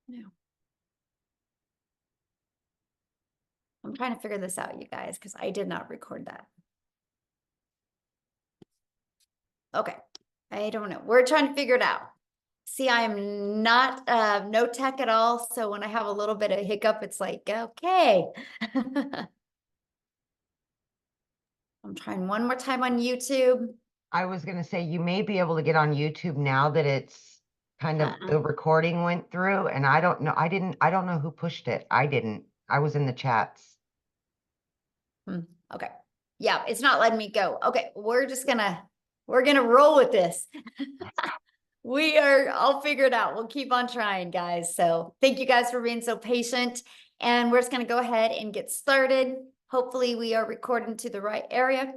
No. I'm trying to figure this out, you guys, because I did not record that. Okay. I don't know. We're trying to figure it out. See, I am not no tech at all. So when I have a little bit of hiccup, it's like, okay. I'm trying one more time on YouTube. I was going to say, you may be able to get on YouTube now that it's kind of the recording went through. And I don't know. I don't know who pushed it. I didn't. I was in the chats. Okay. Yeah, it's not letting me go. Okay. We're gonna roll with this. I'll figure it out. We'll keep on trying, guys. So thank you guys for being so patient. And we're just going to go ahead and get started. Hopefully we are recording to the right area.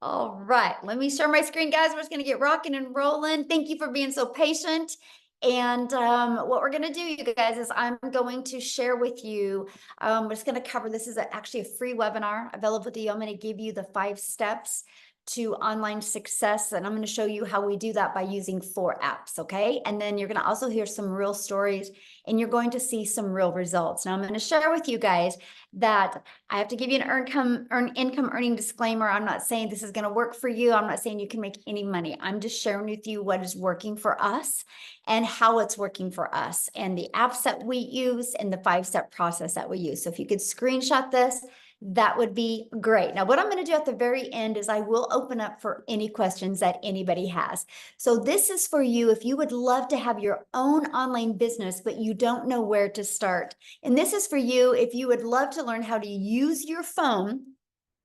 All right, let me share my screen, guys. We're just going to get rocking and rolling. Thank you for being so patient. And what we're going to do, you guys, is I'm going to share with you, we're just going to cover, this is actually a free webinar available to you. I'm going to give you the 5 steps to online success. And I'm going to show you how we do that by using 4 apps. Okay. And then you're going to also hear some real stories and you're going to see some real results. Now I'm going to share with you guys that I have to give you an income earning disclaimer. I'm not saying this is going to work for you. I'm not saying you can make any money. I'm just sharing with you what is working for us and how it's working for us and the apps that we use and the 5-step process that we use. So if you could screenshot this, that would be great. Now, what I'm going to do at the very end is I will open up for any questions that anybody has. So this is for you if you would love to have your own online business, but you don't know where to start. And this is for you if you would love to learn how to use your phone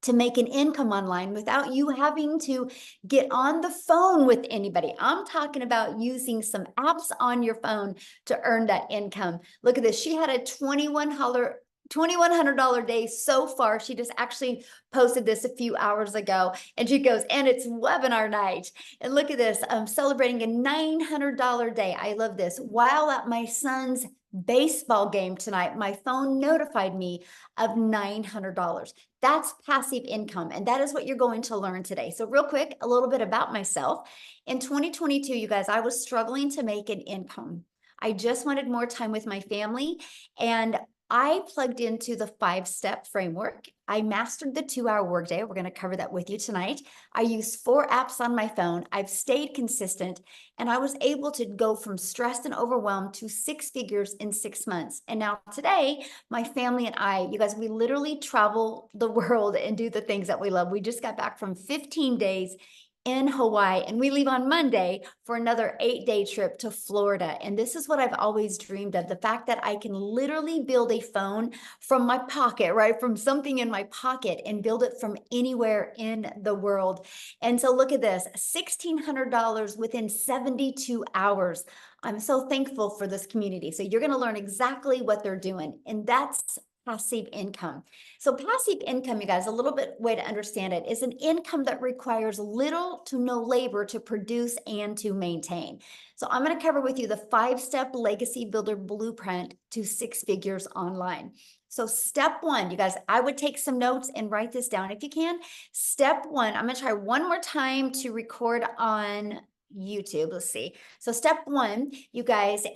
to make an income online without you having to get on the phone with anybody. I'm talking about using some apps on your phone to earn that income. Look at this. She had a $2,100 day so far. She just actually posted this a few hours ago and she goes, and it's webinar night. And look at this, I'm celebrating a $900 day. I love this. While at my son's baseball game tonight, my phone notified me of $900. That's passive income. And that is what you're going to learn today. So real quick, a little bit about myself. In 2022, you guys, I was struggling to make an income. I just wanted more time with my family and I plugged into the 5-step framework. I mastered the 2-hour workday. We're going to cover that with you tonight. I used 4 apps on my phone. I've stayed consistent and I was able to go from stressed and overwhelmed to 6 figures in 6 months. And now today, my family and I, you guys, we literally travel the world and do the things that we love. We just got back from 15 days in Hawaii, and we leave on Monday for another 8-day trip to Florida. And this is what I've always dreamed of, the fact that I can literally build a phone from my pocket, right? From something in my pocket and build it from anywhere in the world. And so look at this, $1,600 within 72 hours. I'm so thankful for this community. So you're going to learn exactly what they're doing. And that's passive income. So passive income, you guys, a little bit way to understand it is an income that requires little to no labor to produce and to maintain. So I'm going to cover with you the 5-step legacy builder blueprint to 6 figures online. So step 1, you guys, I would take some notes and write this down if you can. Step 1, I'm going to try one more time to record on YouTube. Let's see. So step 1, you guys,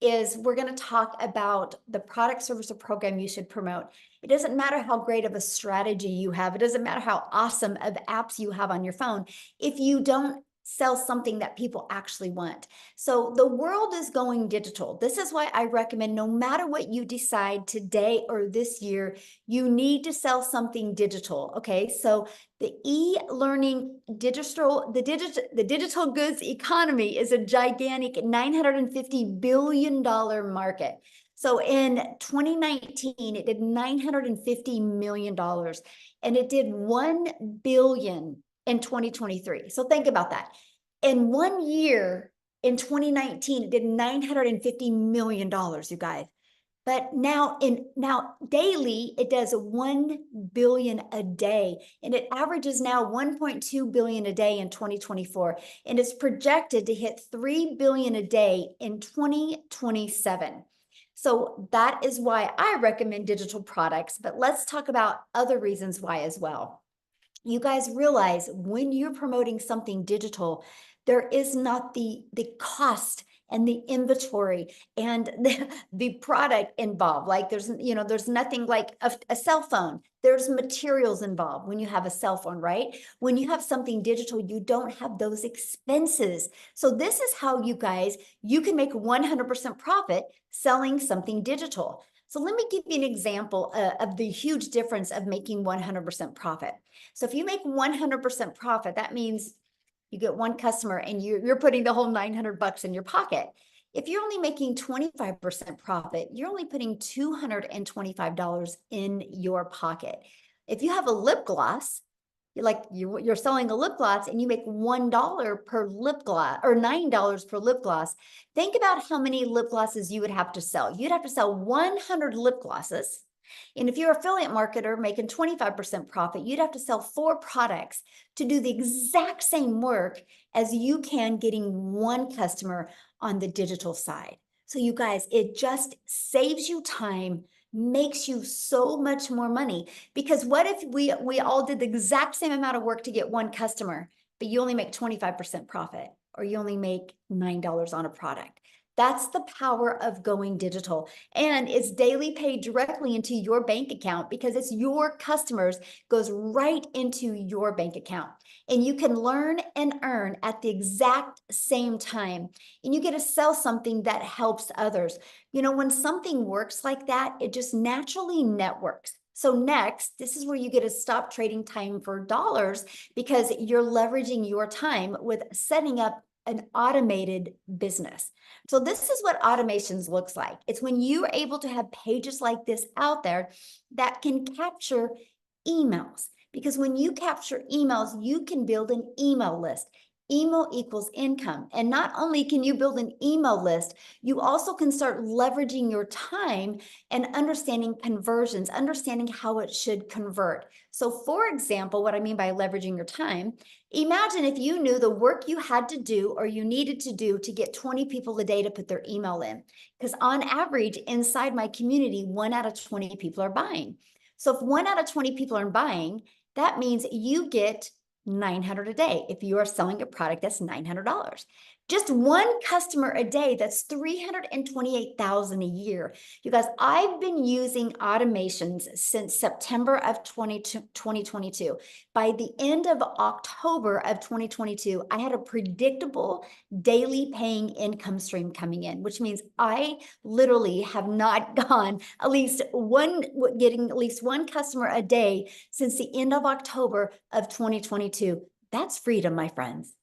is we're going to talk about the product, service, or program you should promote. It doesn't matter how great of a strategy you have. It doesn't matter how awesome of apps you have on your phone. If you don't sell something that people actually want. So the world is going digital. This is why I recommend no matter what you decide today or this year, you need to sell something digital. Okay. So the e-learning the digital goods economy is a gigantic $950 billion market. So in 2019, it did $950 million and it did $1 billion in 2023. So think about that. In 1 year, in 2019, it did $950 million, you guys. But now daily, it does 1 billion a day. And it averages now 1.2 billion a day in 2024. And it's projected to hit 3 billion a day in 2027. So that is why I recommend digital products. But let's talk about other reasons why as well. You guys realize when you're promoting something digital, there is not the cost and the inventory and the product involved. Like there's nothing like a cell phone. There's materials involved when you have a cell phone, right? When you have something digital, you don't have those expenses. So this is how you can make 100% profit selling something digital. So let me give you an example of the huge difference of making 100% profit. So if you make 100% profit, that means you get one customer and you're putting the whole 900 bucks in your pocket. If you're only making 25% profit, you're only putting $225 in your pocket. If you have a lip gloss, you're selling a lip gloss and you make $1 per lip gloss or $9 per lip gloss. Think about how many lip glosses you would have to sell. You'd have to sell 100 lip glosses. And if you're an affiliate marketer making 25% profit, you'd have to sell 4 products to do the exact same work as you can getting one customer on the digital side. So you guys, it just saves you time, makes you so much more money. Because what if we all did the exact same amount of work to get one customer, but you only make 25% profit, or you only make $9 on a product? That's the power of going digital. And it's daily paid directly into your bank account because it's your customers, goes right into your bank account. And you can learn and earn at the exact same time. And you get to sell something that helps others. When something works like that, it just naturally networks. So next, this is where you get to stop trading time for dollars because you're leveraging your time with setting up an automated business. So this is what automations looks like. It's when you're able to have pages like this out there that can capture emails. Because when you capture emails, you can build an email list. Email equals income. And not only can you build an email list, you also can start leveraging your time and understanding conversions, understanding how it should convert. So for example, what I mean by leveraging your time, imagine if you knew the work you had to do or you needed to do to get 20 people a day to put their email in. Because on average, inside my community, 1 out of 20 people are buying. So if 1 out of 20 people are buying, that means you get 900 a day. If you are selling a product, that's $900. Just one customer a day, that's 328,000 a year. You guys, I've been using automations since September of 2022. By the end of October of 2022, I had a predictable daily paying income stream coming in, which means I literally have not gone getting at least one customer a day since the end of October of 2022. That's freedom, my friends.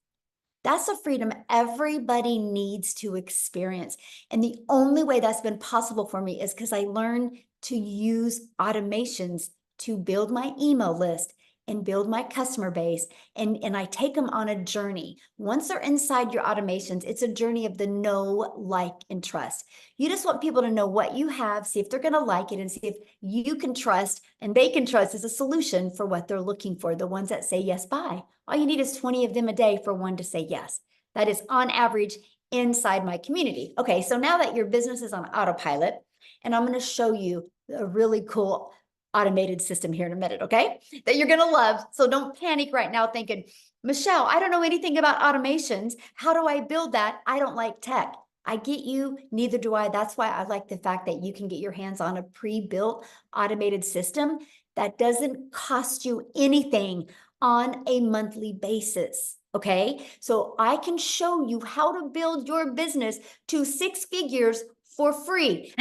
That's a freedom everybody needs to experience. And the only way that's been possible for me is because I learned to use automations to build my email list and build my customer base. And I take them on a journey. Once they're inside your automations, it's a journey of the know, like, and trust. You just want people to know what you have, see if they're going to like it, and see if you can trust and they can trust as a solution for what they're looking for, the ones that say yes, buy. All you need is 20 of them a day for one to say yes. That is on average inside my community. Okay, so now that your business is on autopilot, and I'm going to show you a really cool automated system here in a minute, okay? That you're going to love. So don't panic right now thinking, Michelle, I don't know anything about automations. How do I build that? I don't like tech. I get you, neither do I. That's why I like the fact that you can get your hands on a pre-built automated system that doesn't cost you anything on a monthly basis. Okay, so I can show you how to build your business to 6 figures for free.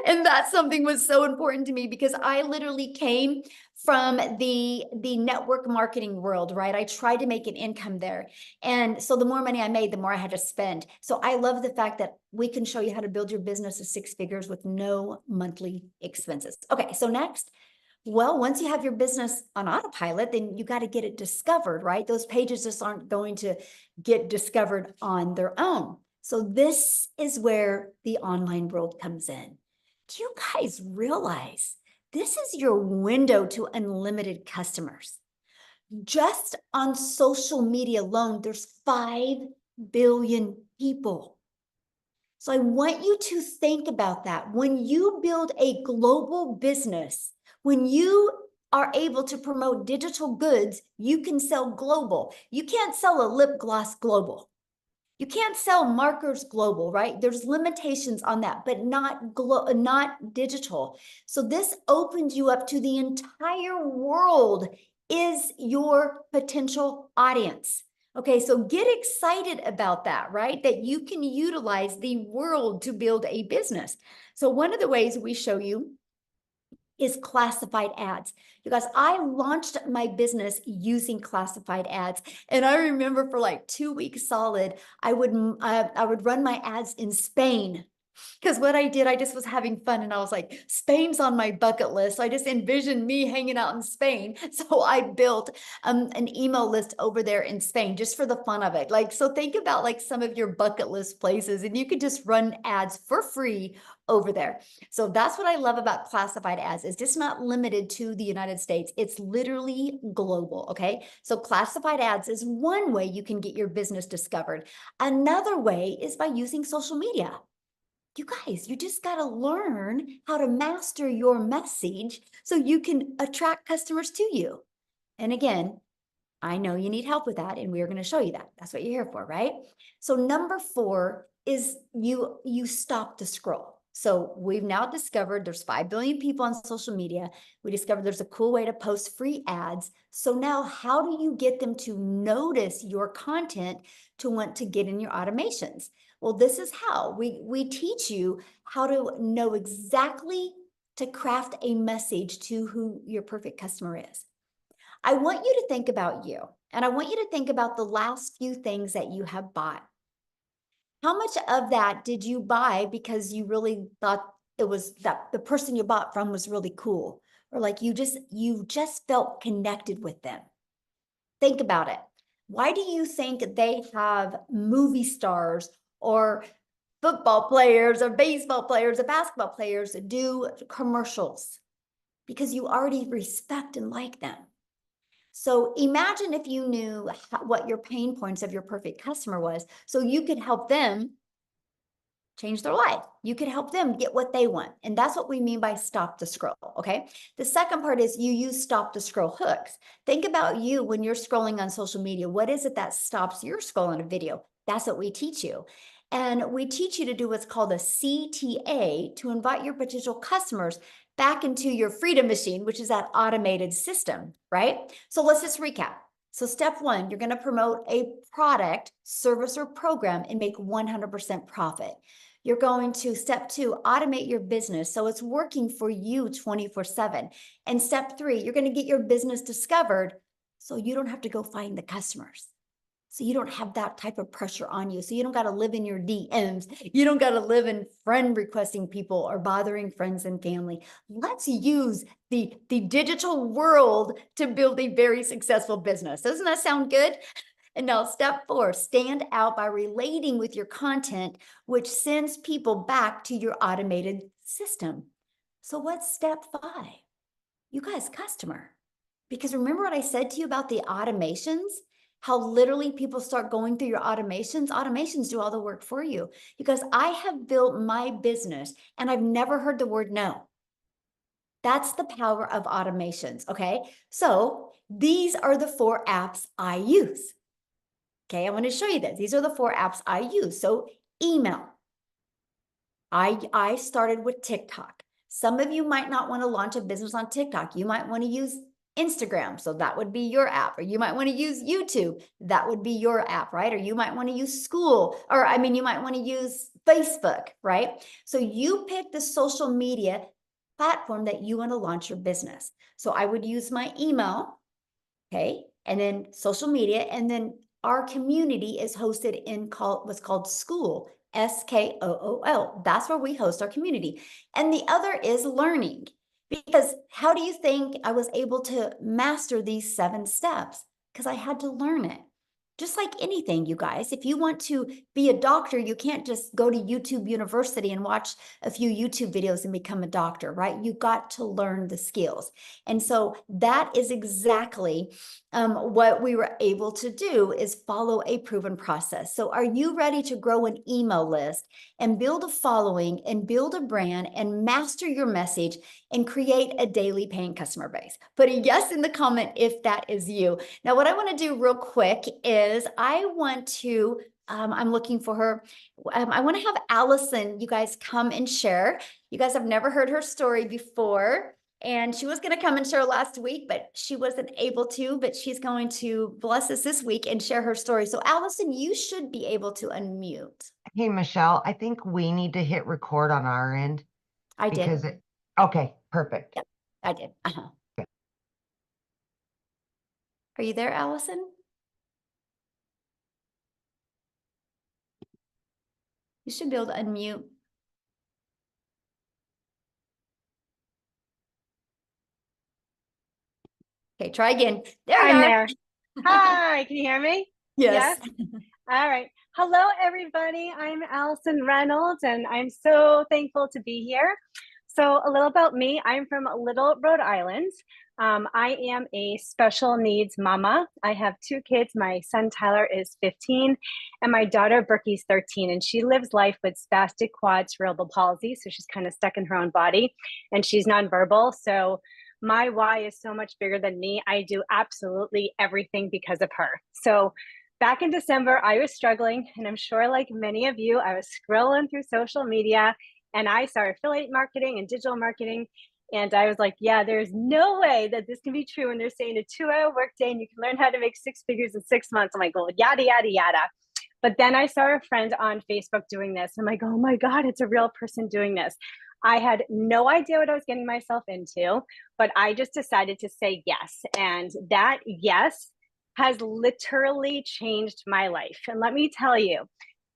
And that's something was so important to me because I literally came from the network marketing world, right? I tried to make an income there. And so the more money I made, the more I had to spend. So I love the fact that we can show you how to build your business to 6 figures with no monthly expenses. Okay, so next, well, once you have your business on autopilot, then you got to get it discovered, right? Those pages just aren't going to get discovered on their own. So this is where the online world comes in. Do you guys realize this is your window to unlimited customers? Just on social media alone, there's 5 billion people. So I want you to think about that. When you build a global business, when you are able to promote digital goods, you can sell global. You can't sell a lip gloss global. You can't sell markers global, right? There's limitations on that, but not digital. So this opens you up to the entire world is your potential audience. Okay, so get excited about that, right? That you can utilize the world to build a business. So one of the ways we show you is classified ads. You guys, I launched my business using classified ads. And I remember for like 2 weeks solid, I would run my ads in Spain. Because what I did, I just was having fun and I was like, Spain's on my bucket list. I just envisioned me hanging out in Spain. So I built an email list over there in Spain just for the fun of it. Like, so think about like some of your bucket list places and you could just run ads for free over there. So that's what I love about classified ads. It's just not limited to the United States. It's literally global, okay? So classified ads is one way you can get your business discovered. Another way is by using social media. You guys, you just got to learn how to master your message so you can attract customers to you. And again, I know you need help with that, and we're going to show you that. That's what you're here for, right? So number 4 is you stop the scroll. So we've now discovered there's 5 billion people on social media. We discovered there's a cool way to post free ads. So now how do you get them to notice your content to want to get in your automations? Well, this is how we teach you how to know exactly to craft a message to who your perfect customer is. I want you to think about you, and I want you to think about the last few things that you have bought. How much of that did you buy because you really thought it was that the person you bought from was really cool, or like you just felt connected with them? Think about it. Why do you think they have movie stars or football players or baseball players or basketball players do commercials? Because you already respect and like them. So imagine if you knew what your pain points of your perfect customer was, so you could help them change their life. You could help them get what they want. And that's what we mean by stop the scroll. Okay. The second part is you use stop the scroll hooks. Think about you when you're scrolling on social media. What is it that stops your scroll on a video? That's what we teach you. And we teach you to do what's called a CTA to invite your potential customers back into your freedom machine, which is that automated system, right? So let's just recap. So step 1, you're going to promote a product, service, or program and make 100% profit. You're going to, step 2, automate your business so it's working for you 24/7. And step 3, you're going to get your business discovered so you don't have to go find the customers. So you don't have that type of pressure on you. So you don't got to live in your DMs. You don't got to live in friend requesting people or bothering friends and family. Let's use the digital world to build a very successful business. Doesn't that sound good? And now step 4, stand out by relating with your content, which sends people back to your automated system. So what's step 5? You guys, customer. Because remember what I said to you about the automations? How literally people start going through your automations. Automations do all the work for you. Because I have built my business and I've never heard the word no. That's the power of automations, okay? So these are the 4 apps I use. Okay, I want to show you this. These are the 4 apps I use. So email. I started with TikTok. Some of you might not want to launch a business on TikTok. You might want to use Instagram. So that would be your app. Or you might want to use YouTube. That would be your app, right? Or you might want to use you might want to use Facebook, right? So you pick the social media platform that you want to launch your business. So I would use my email, okay, and then social media, and then our community is hosted in what's called School, SKOOL. That's where we host our community. And the other is learning. Because how do you think I was able to master these 7 steps? Because I had to learn it. Just like anything, you guys, if you want to be a doctor, you can't just go to YouTube University and watch a few YouTube videos and become a doctor, right? You got to learn the skills. And so that is exactly what we were able to do, is follow a proven process. So are you ready to grow an email list and build a following and build a brand and master your message and create a daily paying customer base? Put a yes in the comment if that is you. Now, what I want to do real quick is I want to I'm looking for her. I want to have Allison, you guys come and share. You guys have never heard her story before. And she was going to come and share last week, but she wasn't able to, but she's going to bless us this week and share her story. So Allison, you should be able to unmute. Hey, Michelle, I think we need to hit record on our end I because did. okay, perfect. Yep, I did. Are you there, Allison? You should be able to unmute. Okay, try again. There you I'm are. there. Hi, can you hear me? Yes. All right. Hello, everybody. I'm Allison Reynolds, and I'm so thankful to be here. So a little about me. I'm from Little, Rhode Island. I am a special needs mama. I have 2 kids. My son, Tyler, is 15, and my daughter, Berkey's 13, and she lives life with spastic quad cerebral palsy, so she's kind of stuck in her own body, and she's nonverbal, so my why is so much bigger than me. I do absolutely everything because of her. So back in December, I was struggling, and I'm sure like many of you, I was scrolling through social media and I saw affiliate marketing and digital marketing. And I was like, yeah, there's no way that this can be true. And they're saying a 2-hour workday and you can learn how to make 6 figures in 6 months. I'm like, well, yada, yada, yada. But then I saw a friend on Facebook doing this. I'm like, oh my God, it's a real person doing this. I had no idea what I was getting myself into, but I just decided to say yes. And that yes has literally changed my life. And let me tell you,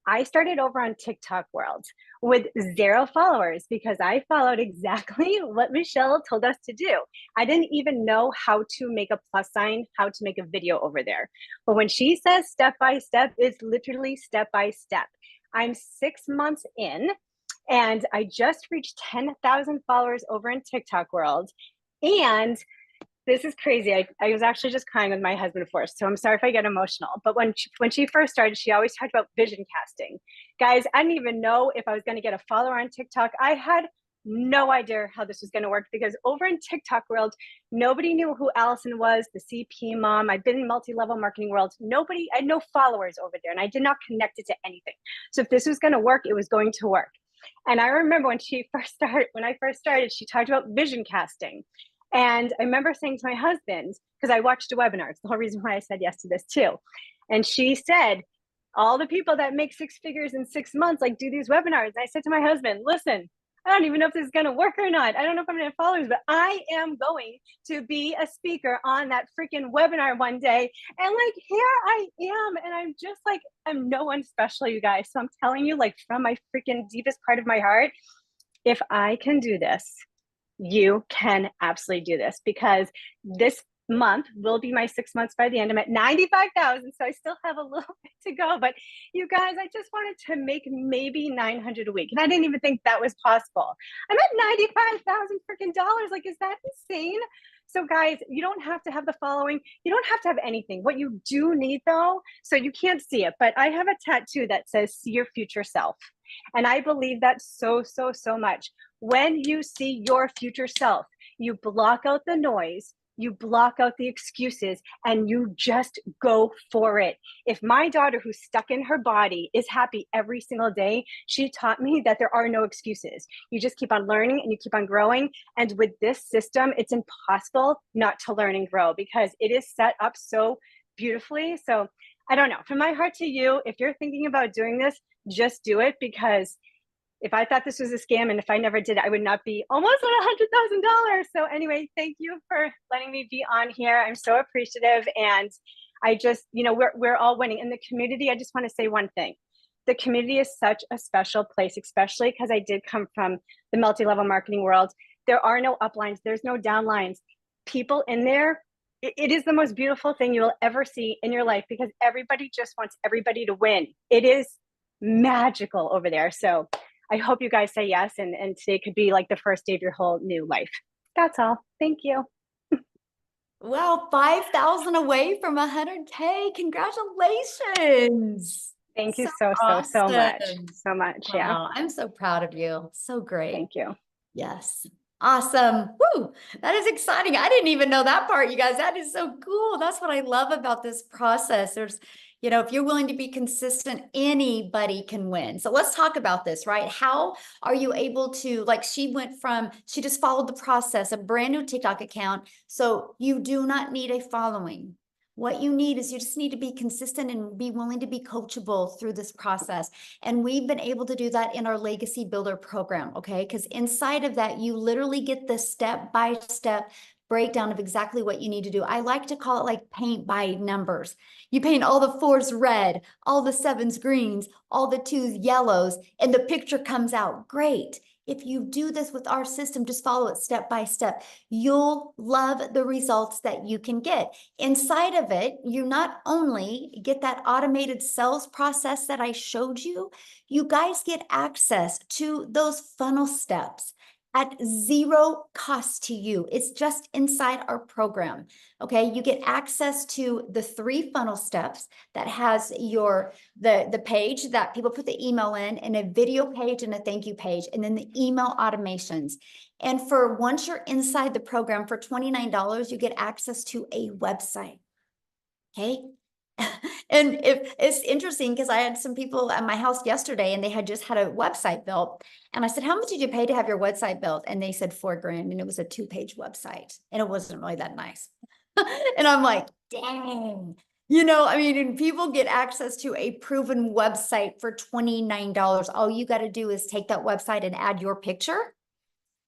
I started over on TikTok World with 0 followers because I followed exactly what Michelle told us to do. I didn't even know how to make a plus sign, how to make a video over there. But when she says step by step, it's literally step by step. I'm 6 months in and I just reached 10,000 followers over in TikTok World. And this is crazy. I was actually just crying with my husband first, so I'm sorry if I get emotional. But when she first started, she always talked about vision casting. Guys, I didn't even know if I was going to get a follower on TikTok. I had no idea how this was going to work because over in TikTok world, nobody knew who Allison was, the CP mom. I've been in multi-level marketing world. I had no followers over there, and I did not connect it to anything. So if this was going to work, it was going to work. And I remember when I first started, she talked about vision casting. And I remember saying to my husband, because I watched a webinar, it's the whole reason why I said yes to this too. And she said, all the people that make 6 figures in 6 months, like do these webinars. And I said to my husband, listen, I don't even know if this is going to work or not. I don't know if I'm going to have followers, but I am going to be a speaker on that freaking webinar one day. And like, here I am. And I'm just like, I'm no one special, you guys. So I'm telling you, like, from my freaking deepest part of my heart, if I can do this, you can absolutely do this, because this month will be my 6 months by the end. I'm at 95,000, so I still have a little bit to go. But you guys, I just wanted to make maybe 900 a week, and I didn't even think that was possible. I'm at 95,000 freaking dollars. Like, is that insane? So guys, you don't have to have the following. You don't have to have anything. What you do need though, so you can't see it, but I have a tattoo that says see your future self. And I believe that so, so, so much. When you see your future self, you block out the noise, you block out the excuses, and you just go for it. If my daughter, who's stuck in her body, is happy every single day, she taught me that there are no excuses. You just keep on learning and you keep on growing. And with this system, it's impossible not to learn and grow because it is set up so beautifully. So I don't know, from my heart to you, if you're thinking about doing this, just do it, because if I thought this was a scam and if I never did it, I would not be almost at $100,000. So anyway, thank you for letting me be on here. I'm so appreciative. And I just, we're all winning. In the community, I just want to say one thing. The community is such a special place, especially because I did come from the multi-level marketing world. There are no uplines. There's no downlines. People in there, it is the most beautiful thing you will ever see in your life, because everybody just wants everybody to win. It is magical over there. So I hope you guys say yes, and today could be like the first day of your whole new life. That's all. Thank you. Wow, 5,000 away from 100K. Congratulations. Thank you So so much. awesome. So much. Yeah. Wow, I'm so proud of you. So great. Thank you. Yes. Awesome. Woo. That is exciting. I didn't even know that part, you guys. That is so cool. That's what I love about this process. There's, You know, if you're willing to be consistent, anybody can win. So let's talk about this, right? How are you able to, like, she just followed the process, a brand new TikTok account. So you do not need a following. What you need is you just need to be consistent and be willing to be coachable through this process. And we've been able to do that in our Legacy Builder program, okay? Because inside of that, you literally get the step-by-step breakdown of exactly what you need to do. I like to call it like paint by numbers. You paint all the 4s red, all the 7s greens, all the 2s yellows, and the picture comes out great. If you do this with our system, just follow it step by step. You'll love the results that you can get. Inside of it, you not only get that automated sales process that I showed you, you guys get access to those funnel steps at zero cost to you. It's just inside our program. Okay, you get access to the 3 funnel steps that has the page that people put the email in, and a video page and a thank you page, and then the email automations. And for once you're inside the program for $29, you get access to a website. Okay. And if it's interesting, because I had some people at my house yesterday and they had just had a website built. And I said, how much did you pay to have your website built? And they said $4,000, and it was a 2-page website, and it wasn't really that nice. And I'm like, dang, you know, I mean, and people get access to a proven website for $29. All you got to do is take that website and add your picture.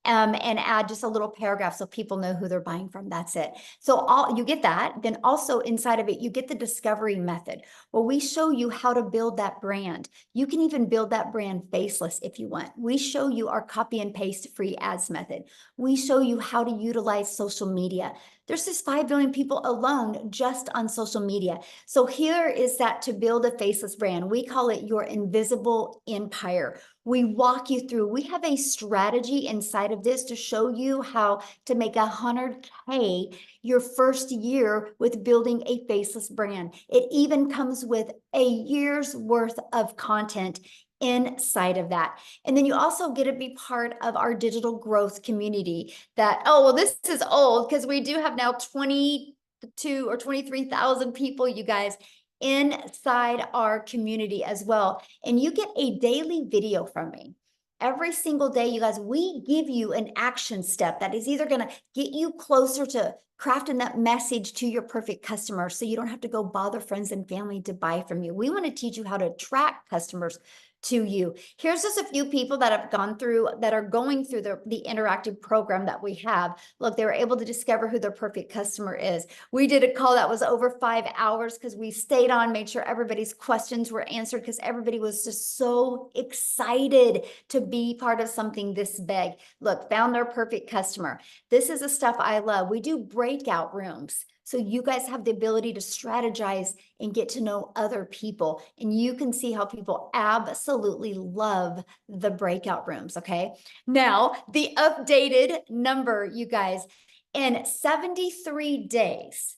And add just a little paragraph so people know who they're buying from. That's it. So you get that. Then also inside of it, you get the discovery method, where we show you how to build that brand. You can even build that brand faceless if you want. We show you our copy and paste free ads method. We show you how to utilize social media. There's just 5 billion people alone just on social media. So here is that to build a faceless brand. We call it your invisible empire. We walk you through, we have a strategy inside of this to show you how to make 100K your first year with building a faceless brand. It even comes with a year's worth of content inside of that. And then you also get to be part of our digital growth community that, oh, well, this is old because we do have now 22 or 23,000 people, you guys, inside our community as well. And you get a daily video from me. Every single day, you guys, we give you an action step that is either going to get you closer to crafting that message to your perfect customer so you don't have to go bother friends and family to buy from you. We want to teach you how to attract customers to you. Here's just a few people that have gone through, that are going through the interactive program that we have. Look, they were able to discover who their perfect customer is. We did a call that was over 5 hours because we stayed on, made sure everybody's questions were answered, because everybody was just so excited to be part of something this big. Look, found their perfect customer. This is the stuff I love. We do breakout rooms, so you guys have the ability to strategize and get to know other people. And you can see how people absolutely love the breakout rooms, okay? Now, the updated number, you guys, in 73 days,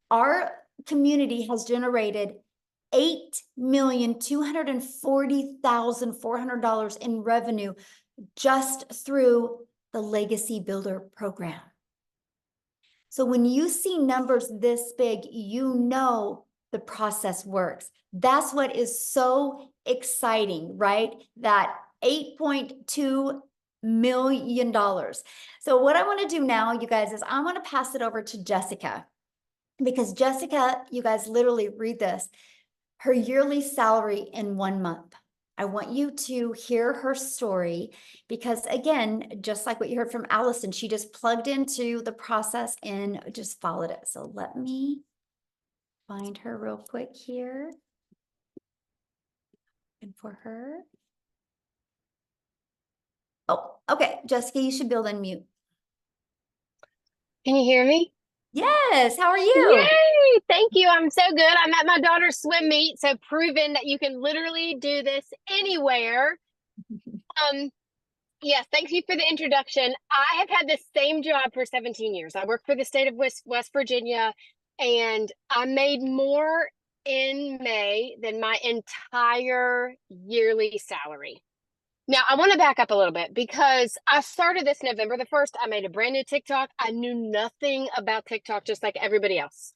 our community has generated $8,240,400 in revenue just through the Legacy Builder program. So when you see numbers this big, you know the process works. That's what is so exciting, right? That $8.2 million. So what I want to do now, you guys, is I want to pass it over to Jessica, because Jessica, you guys, literally read this, her yearly salary in 1 month. I want you to hear her story, because again, just like what you heard from Allison, she just plugged into the process and just followed it. So let me find her real quick here. And for her. Oh, okay. Jessica, you should build unmute. Can you hear me? Yes. How are you? Yay! Thank you. I'm so good. I'm at my daughter's swim meet, so proving that you can literally do this anywhere. Yes, thank you for the introduction. I have had the same job for 17 years. I work for the state of West Virginia, and I made more in May than my entire yearly salary. Now, I want to back up a little bit, because I started this November the 1st. I made a brand new TikTok. I knew nothing about TikTok, just like everybody else.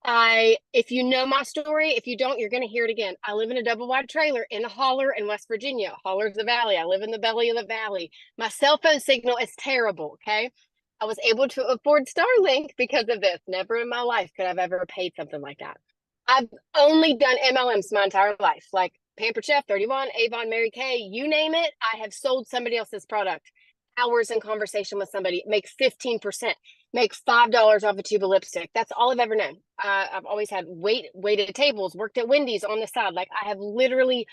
If you know my story, if you don't, you're going to hear it again. I live in a double wide trailer in a holler in West Virginia. Holler's the valley. I live in the belly of the valley. My cell phone signal is terrible. Okay. I was able to afford Starlink because of this. Never in my life could I've ever paid something like that. I've only done MLMs my entire life, like Pampered Chef, 31, Avon, Mary Kay, you name it. I have sold somebody else's product. Hours in conversation with somebody, make 15%, make $5 off a tube of lipstick. That's all I've ever known. I've always had waited tables, worked at Wendy's on the side. Like I have literally,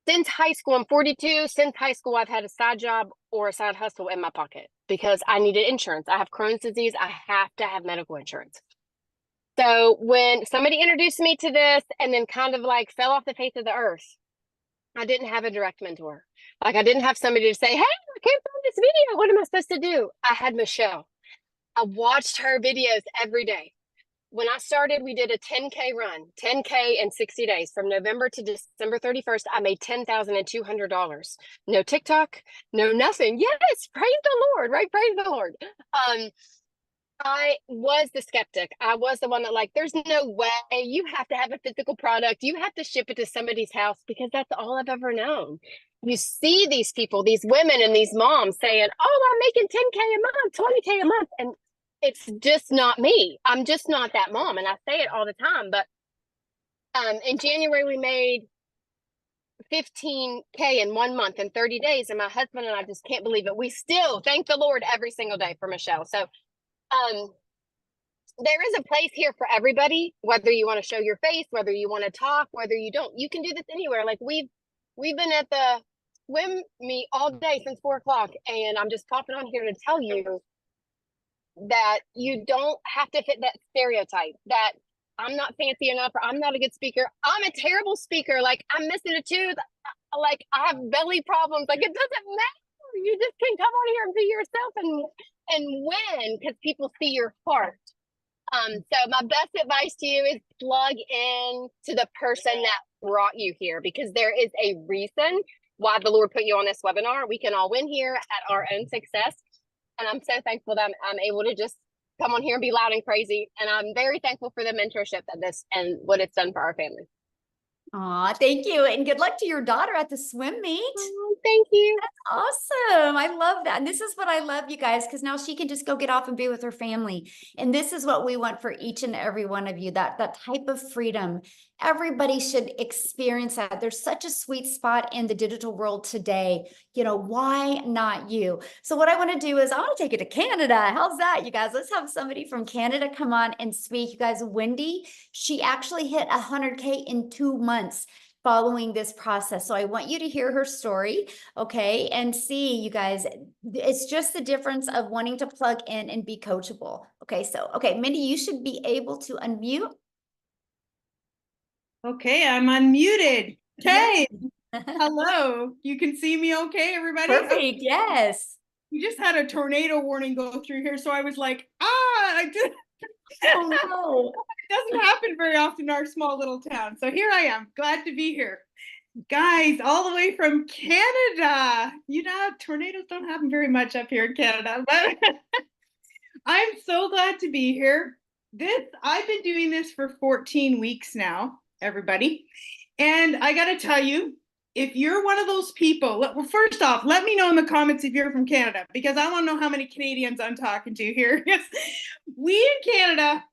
since high school, I'm 42. Since high school, I've had a side job or a side hustle in my pocket because I needed insurance. I have Crohn's disease. I have to have medical insurance. So when somebody introduced me to this and then kind of like fell off the face of the earth, I didn't have a direct mentor. Like I didn't have somebody to say, hey, I came from this video. What am I supposed to do? I had Michelle. I watched her videos every day. When I started, we did a 10K run, 10K in 60 days. From November to December 31st, I made $10,200. No TikTok, no nothing. Yes, praise the Lord, right? Praise the Lord. I was the skeptic. I was the one that like, there's no way you have to have a physical product. You have to ship it to somebody's house because that's all I've ever known. You see these people, these women and these moms saying, oh, I'm making 10K a month, 20K a month. And it's just not me. I'm just not that mom. And I say it all the time. But in January, we made 15K in 1 month in 30 days. And my husband and I just can't believe it. We still thank the Lord every single day for Michelle. So there is a place here for everybody, whether you want to show your face, whether you want to talk, whether you don't. You can do this anywhere. Like we've been at the swim meet all day since 4 o'clock, and I'm just popping on here to tell you that you don't have to fit that stereotype that I'm not fancy enough or I'm not a good speaker. I'm a terrible speaker. Like I'm missing a tooth. Like I have belly problems. Like it doesn't matter. You just can come on here and be yourself and win because people see your heart. So my best advice to you is plug in to the person that brought you here because there is a reason why the Lord put you on this webinar. We can all win here at our own success. And I'm so thankful that I'm able to just come on here and be loud and crazy. And I'm very thankful for the mentorship that this and what it's done for our family. Aw, thank you. And good luck to your daughter at the swim meet. Oh, thank you. That's awesome. I love that. And this is what I love, you guys, because now she can just go get off and be with her family. And this is what we want for each and every one of you, that type of freedom. Everybody should experience that. There's such a sweet spot in the digital world today. You know, why not you? So what I want to do is I want to take it to Canada. How's that, you guys? Let's have somebody from Canada come on and speak. You guys, Wendy, she actually hit 100K in 2 months following this process. So I want you to hear her story, okay, and see, you guys, it's just the difference of wanting to plug in and be coachable. Okay, so, okay, Mindy, you should be able to unmute. Okay, I'm unmuted. Okay, hello. You can see me okay, everybody? Perfect, yes. We just had a tornado warning go through here, so I was like, I did. Oh no. It doesn't happen very often in our small little town. So here I am, glad to be here. Guys, all the way from Canada. You know, tornadoes don't happen very much up here in Canada, but I'm so glad to be here. I've been doing this for 14 weeks now, everybody. And I got to tell you, if you're one of those people, well, first off, let me know in the comments if you're from Canada, because I want to know how many Canadians I'm talking to here. We in Canada,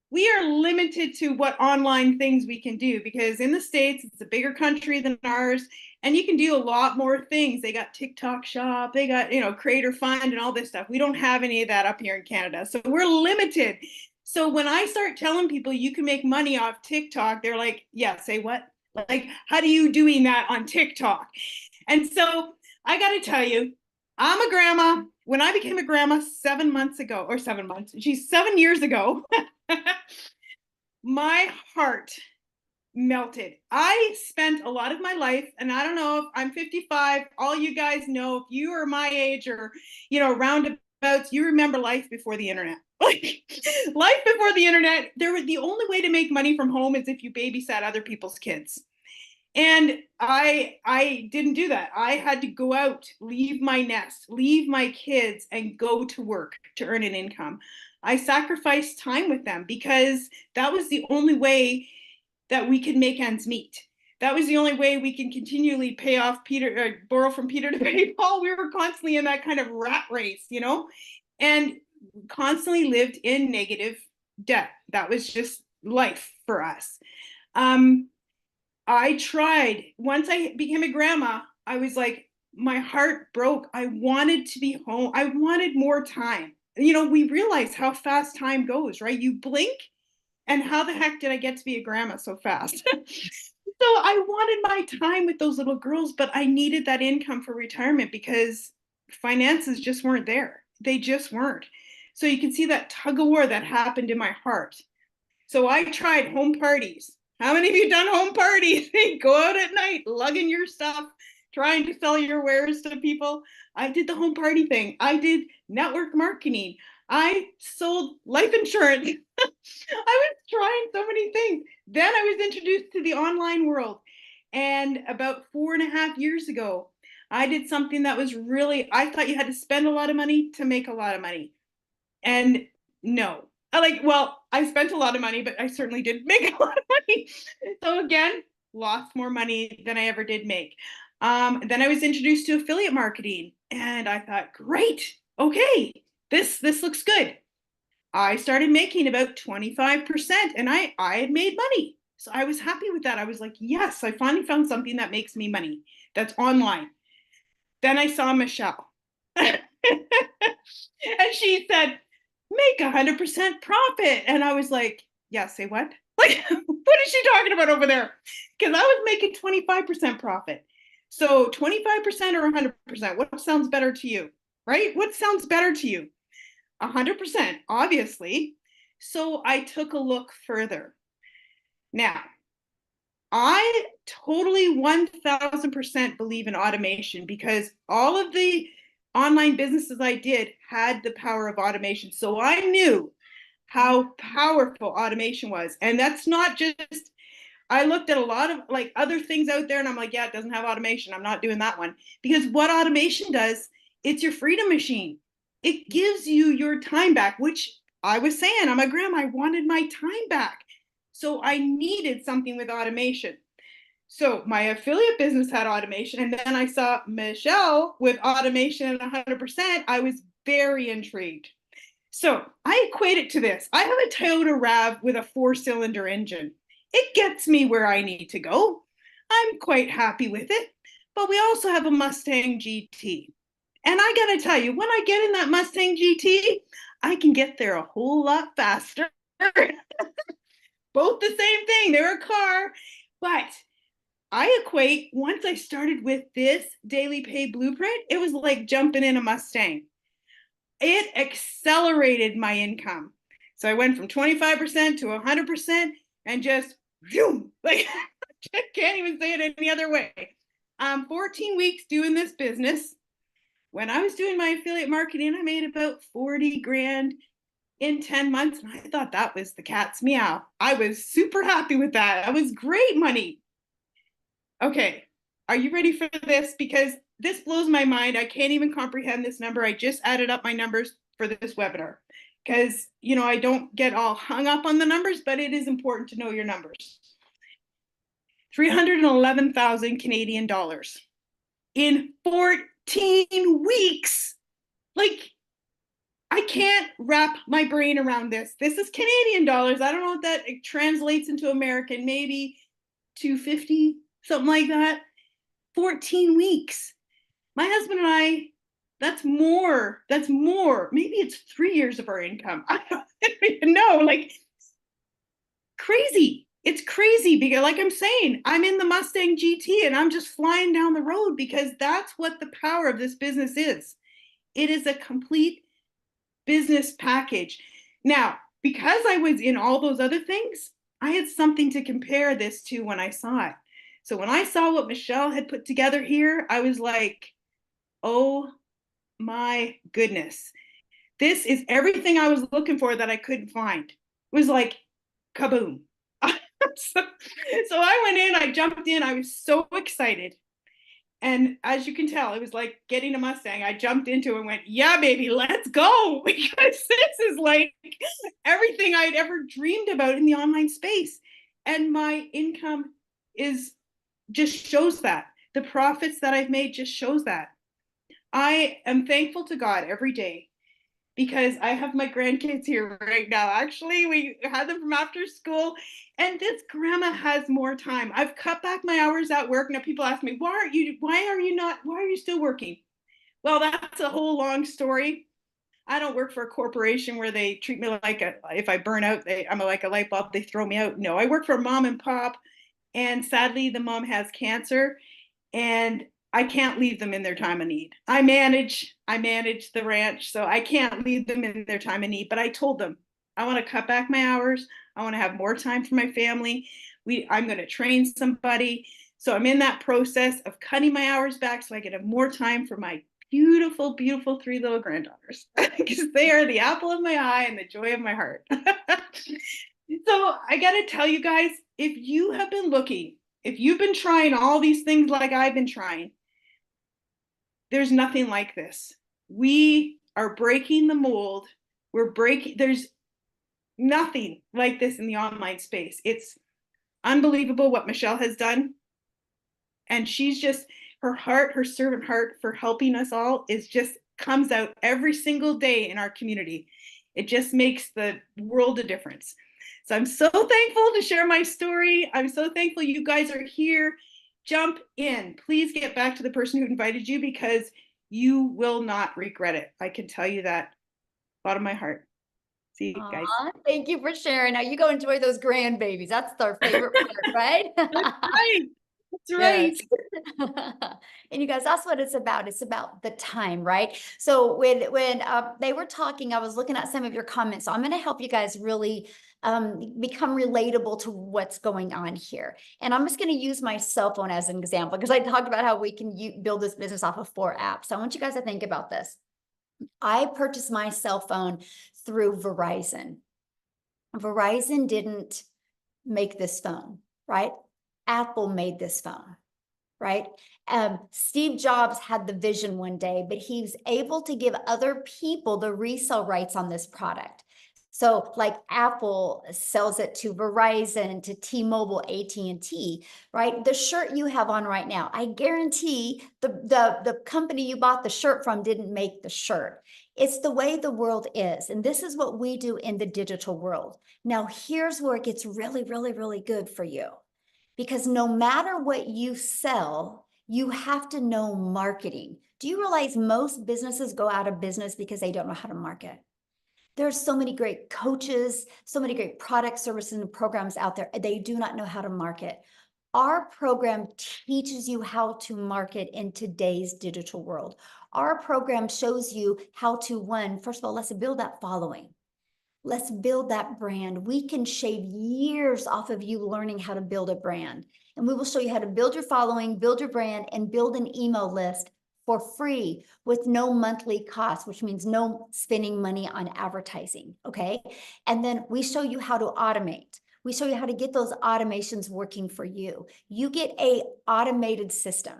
we are limited to what online things we can do, because in the States, it's a bigger country than ours, and you can do a lot more things. They got TikTok Shop, they got, Creator Fund and all this stuff. We don't have any of that up here in Canada. So we're limited. So when I start telling people you can make money off TikTok, they're like, yeah, say what? Like, how do you doing that on TikTok? And so I got to tell you, I'm a grandma. When I became a grandma 7 months ago, or 7 months, 7 years ago, my heart melted. I spent a lot of my life, and I don't know if I'm 55, all you guys know, if you are my age or, roundabouts, you remember life before the internet. Like life before the internet, the only way to make money from home is if you babysat other people's kids. And I didn't do that. I had to go out, leave my nest, leave my kids, and go to work to earn an income. I sacrificed time with them because that was the only way that we could make ends meet. That was the only way we can continually pay off Peter, borrow from Peter to pay Paul. We were constantly in that kind of rat race, you know, and constantly lived in negative debt. That was just life for us. I tried. Once I became a grandma, I was like, my heart broke. I wanted to be home. I wanted more time. You know, we realize how fast time goes, right? You blink, and how the heck did I get to be a grandma so fast? So I wanted my time with those little girls, but I needed that income for retirement because finances just weren't there. They just weren't. So you can see that tug of war that happened in my heart. So I tried home parties. How many of you done home parties? Go out at night, lugging your stuff, trying to sell your wares to people. I did the home party thing. I did network marketing. I sold life insurance. I was trying so many things. Then I was introduced to the online world. And about 4.5 years ago, I did something that was really, I thought you had to spend a lot of money to make a lot of money. And no, I spent a lot of money, but I certainly did make a lot of money. So again, lost more money than I ever did make. Then I was introduced to affiliate marketing, and I thought, great, okay, this looks good. I started making about 25%, and I had made money. So I was happy with that. I was like, yes, I finally found something that makes me money that's online. Then I saw Michelle. And she said, make 100% profit. And I was like, yeah, say what? Like, what is she talking about over there? Because I was making 25% profit. So 25% or 100%, what sounds better to you, right? What sounds better to you? 100%, obviously. So I took a look further. Now, I totally 1000% believe in automation because all of the online businesses I did had the power of automation. So I knew how powerful automation was. And that's not just, I looked at a lot of like other things out there and I'm like, yeah, it doesn't have automation. I'm not doing that one. Because what automation does, it's your freedom machine. It gives you your time back, which I was saying, I'm a grandma, I wanted my time back. So I needed something with automation. So my affiliate business had automation. And then I saw Michelle with automation at 100%. I was very intrigued. So I equate it to this. I have a Toyota RAV with a 4-cylinder engine. It gets me where I need to go. I'm quite happy with it. But we also have a Mustang GT. And I gotta tell you, when I get in that Mustang GT, I can get there a whole lot faster. Both the same thing, they're a car. But I equate, once I started with this daily pay blueprint, it was like jumping in a Mustang. It accelerated my income. So I went from 25% to 100% and just, boom, like, I can't even say it any other way. 14 weeks doing this business. When I was doing my affiliate marketing, I made about 40 grand in 10 months. And I thought that was the cat's meow. I was super happy with that. That was great money. Okay, are you ready for this? Because this blows my mind. I can't even comprehend this number. I just added up my numbers for this webinar because, you know, I don't get all hung up on the numbers, but it is important to know your numbers. 311,000 Canadian dollars in 14 weeks. Like, I can't wrap my brain around this. This is Canadian dollars. I don't know what that translates into American, maybe 250, something like that. 14 weeks. My husband and I, that's more. Maybe it's 3 years of our income. I don't even know. Like, crazy. It's crazy because, like I'm saying, I'm in the Mustang GT and I'm just flying down the road because that's what the power of this business is. It is a complete business package. Now, because I was in all those other things, I had something to compare this to when I saw it. So when I saw what Michelle had put together here, I was like, oh my goodness. This is everything I was looking for that I couldn't find. It was like, kaboom. So I went in, I jumped in, I was so excited. And as you can tell, it was like getting a Mustang. I jumped into it and went, yeah, baby, let's go. Because this is like everything I'd ever dreamed about in the online space. And my income is just shows that. The profits that I've made just shows that. I am thankful to God every day because I have my grandkids here right now. Actually, we had them from after school, and this grandma has more time. I've cut back my hours at work. Now people ask me, why are you still working? Well, that's a whole long story. I don't work for a corporation where they treat me like if I burn out, I'm like a light bulb, they throw me out. No, I work for mom and pop, and sadly the mom has cancer, and I can't leave them in their time of need. I manage the ranch, so I can't leave them in their time of need. But I told them I want to cut back my hours. I want to have more time for my family. I'm going to train somebody. So I'm in that process of cutting my hours back so I can have more time for my beautiful, beautiful 3 little granddaughters because they are the apple of my eye and the joy of my heart. So I got to tell you guys, if you have been looking, if you've been trying all these things like I've been trying, there's nothing like this. We are breaking the mold. There's nothing like this in the online space. It's unbelievable what Michelle has done. And she's just, her heart, her servant heart for helping us all comes out every single day in our community. It just makes the world a difference. So I'm so thankful to share my story. I'm so thankful you guys are here. Jump in. Please get back to the person who invited you because you will not regret it. I can tell you that, bottom of my heart. See you guys. Thank you for sharing. Now you go enjoy those grandbabies. That's our favorite part, right? That's right. That's right. Yes. And you guys, that's what it's about. It's about the time, right? So when they were talking, I was looking at some of your comments. So I'm going to help you guys really become relatable to what's going on here. And I'm just going to use my cell phone as an example because I talked about how we can build this business off of 4 apps. So I want you guys to think about this. I purchased my cell phone through Verizon. Verizon didn't make this phone, right? Apple made this phone, right? Steve Jobs had the vision one day, but he was able to give other people the resale rights on this product. So like Apple sells it to Verizon, to T-Mobile, AT&T, right? The shirt you have on right now, I guarantee the company you bought the shirt from didn't make the shirt. It's the way the world is. And this is what we do in the digital world. Now, here's where it gets really, really, really good for you. Because no matter what you sell, you have to know marketing. Do you realize most businesses go out of business because they don't know how to market? There's so many great coaches, so many great products, services, and programs out there. They do not know how to market. Our program teaches you how to market in today's digital world. Our program shows you how to, first of all, let's build that following. Let's build that brand. We can shave years off of you learning how to build a brand. And we will show you how to build your following, build your brand, and build an email list for free with no monthly cost, which means no spending money on advertising, okay? And then we show you how to automate. We show you how to get those automations working for you. You get an automated system.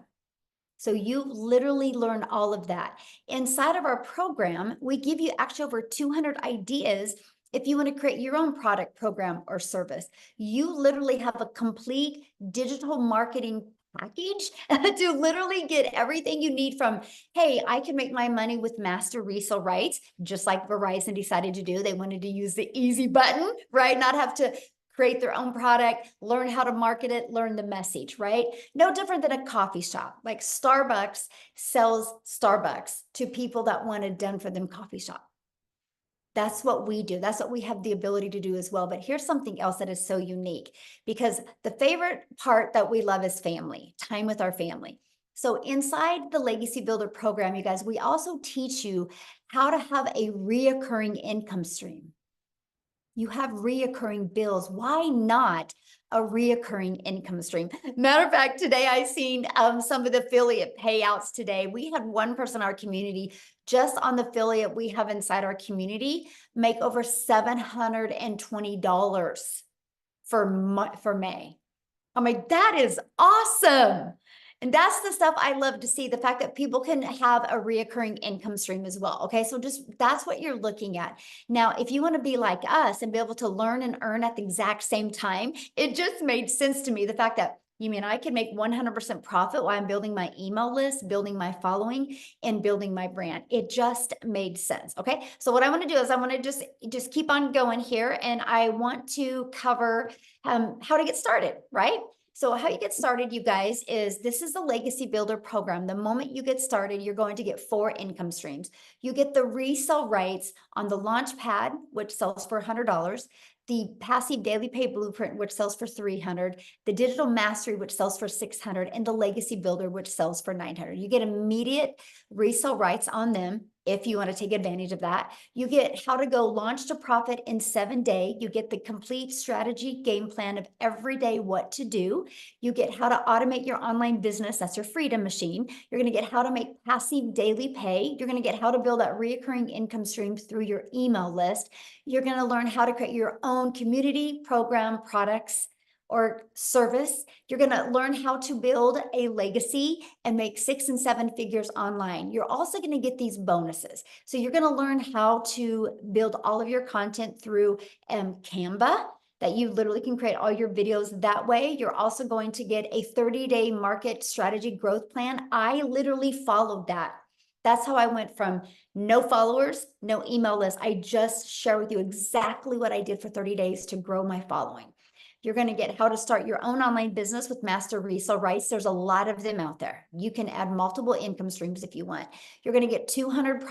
So you literally learn all of that. Inside of our program, we give you actually over 200 ideas if you want to create your own product, program, or service. You literally have a complete digital marketing package to literally get everything you need from, hey, I can make my money with master resale rights, just like Verizon decided to do. They wanted to use the easy button, right? Not have to create their own product, learn how to market it, learn the message, right? No different than a coffee shop. Like Starbucks sells Starbucks to people that want a done for them coffee shop. That's what we do. That's what we have the ability to do as well. But here's something else that is so unique, because the favorite part that we love is family, time with our family. So inside the Legacy Builder program, you guys, we also teach you how to have a reoccurring income stream. You have reoccurring bills. Why not a reoccurring income stream? Matter of fact, today I seen some of the affiliate payouts today. We had one person in our community, just on the affiliate we have inside our community, make over $720 for May. I'm like, that is awesome. And that's the stuff I love to see, the fact that people can have a reoccurring income stream as well. Okay. So just that's what you're looking at. Now, if you want to be like us and be able to learn and earn at the exact same time, it just made sense to me. The fact that you mean I can make 100% profit while I'm building my email list, building my following, and building my brand. It just made sense. Okay. So what I want to do is I want to just keep on going here, and I want to cover how to get started, right? So how you get started, you guys, is this is the Legacy Builder program. The moment you get started, you're going to get 4 income streams. You get the resale rights on the launch pad, which sells for $100, the passive daily pay blueprint, which sells for $300, the digital mastery, which sells for $600, and the Legacy Builder, which sells for $900. You get immediate resale rights on them if you want to take advantage of that. You get how to go launch to profit in 7 days. You get the complete strategy game plan of every day what to do. You get how to automate your online business. That's your freedom machine. You're going to get how to make passive daily pay. You're going to get how to build that reoccurring income stream through your email list. You're going to learn how to create your own community, program, products, or service. You're going to learn how to build a legacy and make 6 and 7 figures online. You're also going to get these bonuses. So you're going to learn how to build all of your content through Canva, that you literally can create all your videos that way. You're also going to get a 30-day market strategy growth plan. I literally followed that. That's how I went from no followers, no email list. I just share with you exactly what I did for 30 days to grow my following. You're going to get how to start your own online business with master resale rights. There's a lot of them out there. You can add multiple income streams if you want. You're going to get 200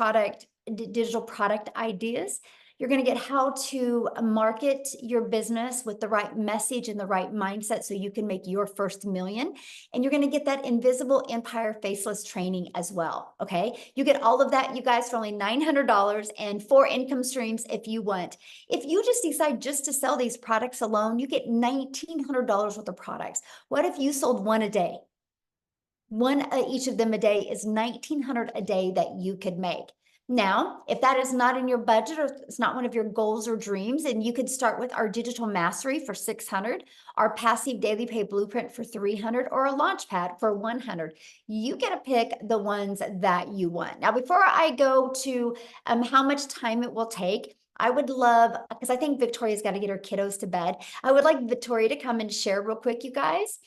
digital product ideas. You're going to get how to market your business with the right message and the right mindset so you can make your first million. And you're going to get that invisible empire faceless training as well. Okay. You get all of that, you guys, for only $900 and 4 income streams if you want. If you just decide just to sell these products alone, you get $1,900 worth of products. What if you sold one a day? One each of them a day is $1,900 a day that you could make. Now, if that is not in your budget or it's not one of your goals or dreams, and you could start with our digital mastery for $600, our passive daily pay blueprint for $300, or a launch pad for $100. You get to pick the ones that you want. Now, before I go to how much time it will take, I would love, because I think Victoria's got to get her kiddos to bed. I would like Victoria to come and share real quick, you guys.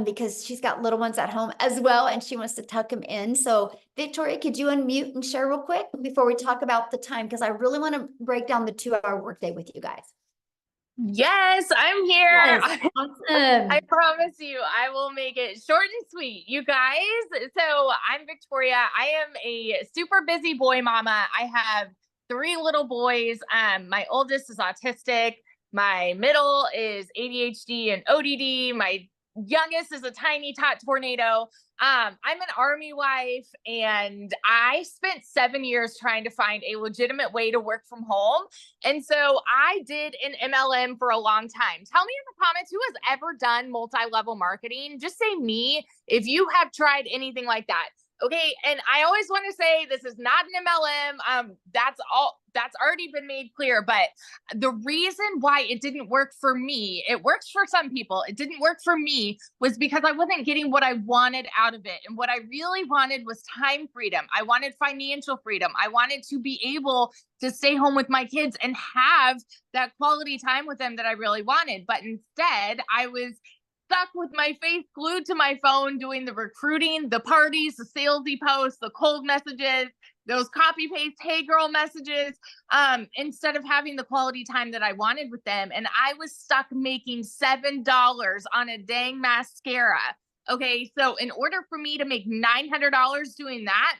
Because she's got little ones at home as well, and she wants to tuck them in. So Victoria, could you unmute and share real quick before we talk about the time? Because I really want to break down the 2-hour workday with you guys. Yes, I'm here. Yes, awesome. I promise you, I will make it short and sweet, you guys. So I'm Victoria. I am a super busy boy mama. I have 3 little boys. My oldest is autistic. My middle is ADHD and ODD. My youngest is a tiny tot tornado. I'm an Army wife, and I spent 7 years trying to find a legitimate way to work from home. And so I did an MLM for a long time. Tell me in the comments, who has ever done multi-level marketing? Just say me if you have tried anything like that. Okay. And I always want to say this is not an MLM. That's already been made clear. But the reason why it didn't work for me, it works for some people, it didn't work for me, was because I wasn't getting what I wanted out of it. And what I really wanted was time freedom. I wanted financial freedom. I wanted to be able to stay home with my kids and have that quality time with them that I really wanted. But instead, I was stuck with my face glued to my phone, doing the recruiting, the parties, the salesy posts, the cold messages, those copy paste, hey girl messages, instead of having the quality time that I wanted with them. And I was stuck making $7 on a dang mascara. Okay. So in order for me to make $900 doing that,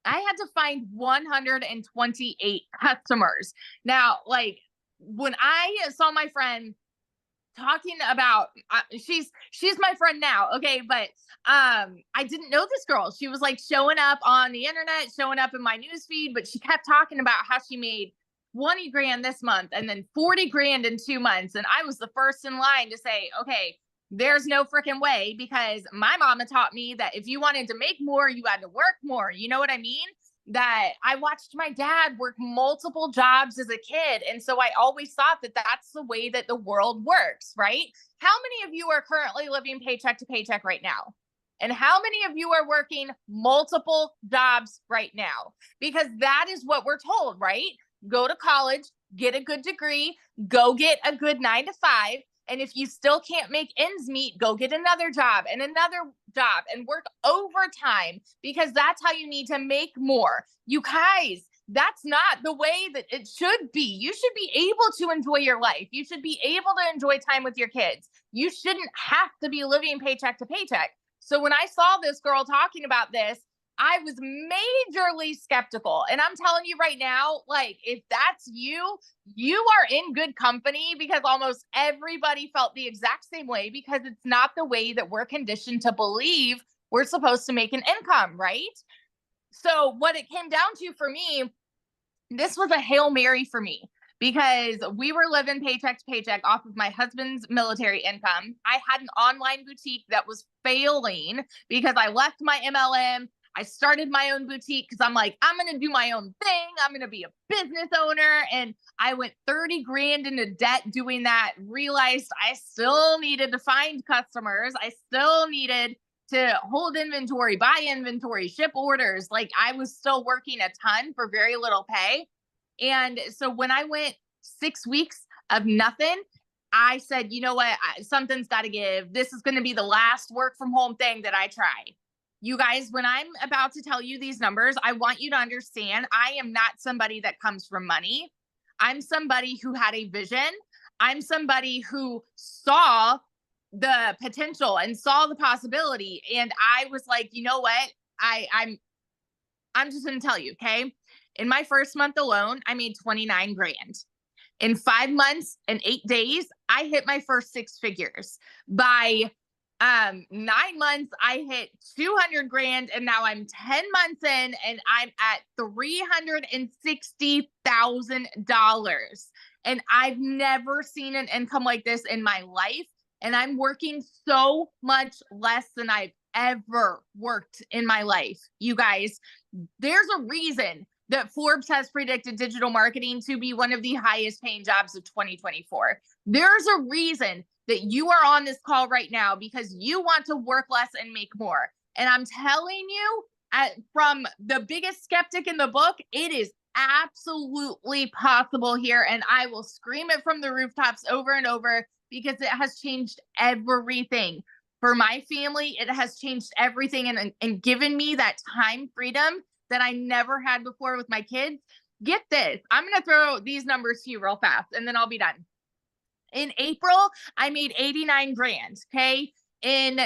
I had to find 128 customers. Now, like when I saw my friend talking about, she's my friend now. Okay. But, I didn't know this girl. She was like showing up on the internet, showing up in my newsfeed, but she kept talking about how she made 20 grand this month and then 40 grand in 2 months. And I was the first in line to say, okay, there's no freaking way, because my mama taught me that if you wanted to make more, you had to work more. You know what I mean? That I watched my dad work multiple jobs as a kid. And so I always thought that that's the way that the world works, right? How many of you are currently living paycheck to paycheck right now? And how many of you are working multiple jobs right now? Because that is what we're told, right? Go to college, get a good degree, go get a good 9 to 5. And if you still can't make ends meet, go get another job and work overtime, because that's how you need to make more. You guys, that's not the way that it should be. You should be able to enjoy your life. You should be able to enjoy time with your kids. You shouldn't have to be living paycheck to paycheck. So when I saw this girl talking about this, I was majorly skeptical. And I'm telling you right now, like, if that's you, you are in good company, because almost everybody felt the exact same way, because it's not the way that we're conditioned to believe we're supposed to make an income, right? So what it came down to for me, this was a Hail Mary for me, because we were living paycheck to paycheck off of my husband's military income. I had an online boutique that was failing because I left my MLM. I started my own boutique because I'm like, I'm going to do my own thing. I'm going to be a business owner. And I went 30 grand into debt doing that, realized I still needed to find customers. I still needed to hold inventory, buy inventory, ship orders. Like, I was still working a ton for very little pay. And so when I went 6 weeks of nothing, I said, you know what? Something's got to give. This is going to be the last work from home thing that I try. You guys, when I'm about to tell you these numbers, I want you to understand I am not somebody that comes from money. I'm somebody who had a vision. I'm somebody who saw the potential and saw the possibility. And I was like, you know what? I'm just going to tell you, okay? In my first month alone, I made 29 grand. In 5 months and 8 days, I hit my first 6 figures. By 9 months, I hit 200 grand, and now I'm 10 months in and I'm at $360,000. And I've never seen an income like this in my life. And I'm working so much less than I've ever worked in my life. You guys, there's a reason that Forbes has predicted digital marketing to be one of the highest paying jobs of 2024. There's a reason that you are on this call right now, because you want to work less and make more. And I'm telling you, from the biggest skeptic in the book, it is absolutely possible here. And I will scream it from the rooftops over and over, because it has changed everything. For my family, it has changed everything and given me that time freedom that I never had before with my kids. Get this. I'm going to throw these numbers to you real fast, and then I'll be done. In April, I made 89 grand. Okay. In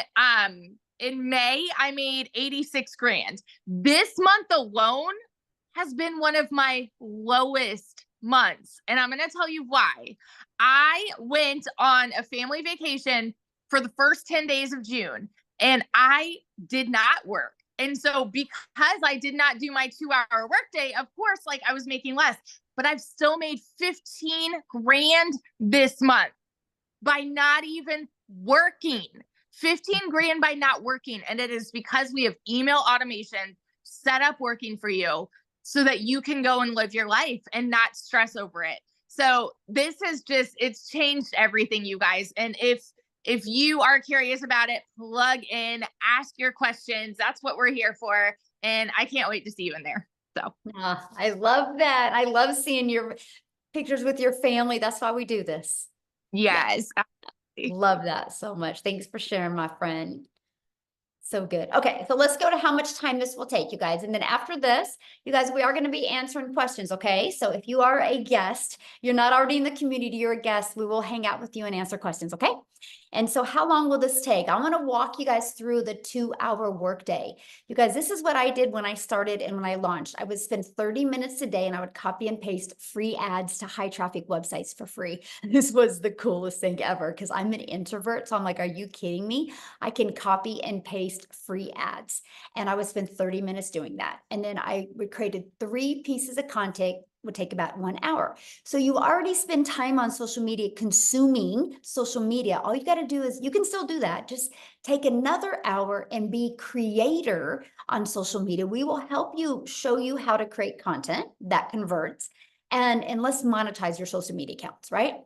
May, I made 86 grand. This month alone has been one of my lowest months. And I'm going to tell you why. I went on a family vacation for the first 10 days of June, and I did not work. And so because I did not do my 2-hour workday, of course, like, I was making less, but I've still made 15 grand this month by not even working. 15 grand by not working. And it is because we have email automation set up working for you so that you can go and live your life and not stress over it. So this is just, it's changed everything, you guys. And if you are curious about it, plug in, ask your questions. That's what we're here for. And I can't wait to see you in there. So I love that. I love seeing your pictures with your family. That's why we do this. yes. Love that so much. Thanks for sharing, my friend. So good. Okay, so let's go to how much time this will take, you guys. And then after this, you guys, we are going to be answering questions, okay? So if you are a guest, you're not already in the community, you're a guest, we will hang out with you and answer questions, okay? And so how long will this take? I want to walk you guys through the 2-hour workday. You guys, this is what I did when I started and when I launched. I would spend 30 minutes a day and I would copy and paste free ads to high traffic websites for free. This was the coolest thing ever because I'm an introvert. So I'm like, are you kidding me? I can copy and paste free ads. And I would spend 30 minutes doing that. And then I created 3 pieces of content, would take about 1 hour. So you already spend time on social media, consuming social media. All you got to do is, you can still do that. Just take another hour and be creator on social media. We will help you, show you how to create content that converts, and let's monetize your social media accounts, right?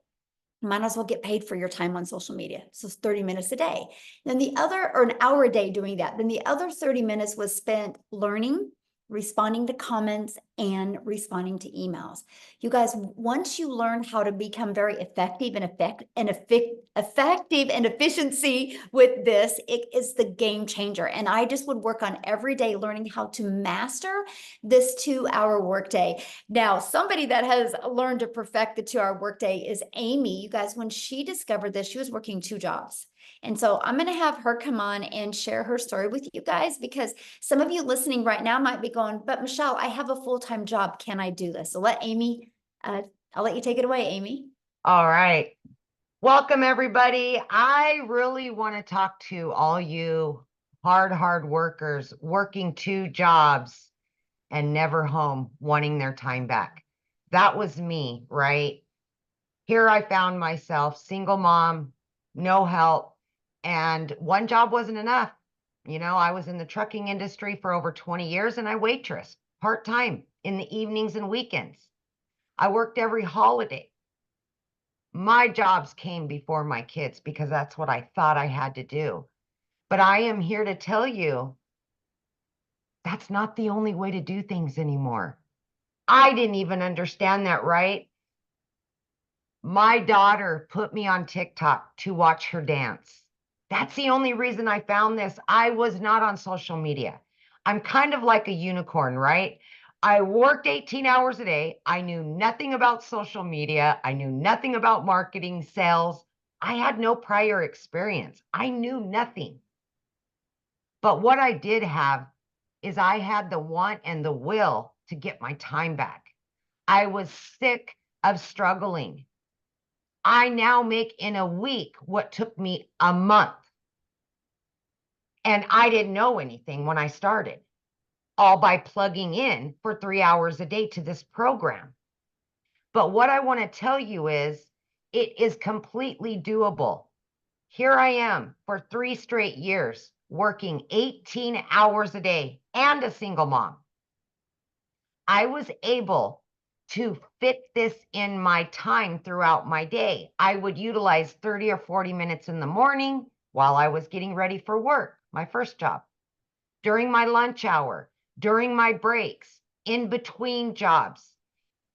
might as well get paid for your time on social media. So it's 30 minutes a day. Then the other, or an hour a day doing that. Then the other 30 minutes was spent learning, responding to comments, and responding to emails. You guys, once you learn how to become very effective and efficiency with this, it is the game changer. And I just would work on every day learning how to master this 2-hour workday. Now, somebody that has learned to perfect the 2-hour workday is Amy. You guys, when she discovered this, she was working 2 jobs. And so I'm going to have her come on and share her story with you guys, because some of you listening right now might be going, but Michelle, I have a full-time job. Can I do this? So let Amy, I'll let you take it away, Amy. All right. Welcome, everybody. I really want to talk to all you hard workers working 2 jobs and never home, wanting their time back. That was me, right? Here I found myself, single mom, no help, and 1 job wasn't enough. You know, I was in the trucking industry for over 20 years and I waitressed part-time in the evenings and weekends. I worked every holiday. My jobs came before my kids because that's what I thought I had to do. But I am here to tell you that's not the only way to do things anymore. I didn't even understand that, right? My daughter put me on TikTok to watch her dance. That's the only reason I found this. I was not on social media. I'm kind of like a unicorn, right? I worked 18 hours a day. I knew nothing about social media. I knew nothing about marketing, sales. I had no prior experience. I knew nothing. But what I did have is I had the want and the will to get my time back. I was sick of struggling. I now make in a week what took me a month. And I didn't know anything when I started, all by plugging in for 3 hours a day to this program. But what I want to tell you is it is completely doable. Here I am for 3 straight years, working 18 hours a day and a single mom. I was able to fit this in my time throughout my day. I would utilize 30 or 40 minutes in the morning while I was getting ready for work, my first job, during my lunch hour, during my breaks, in between jobs.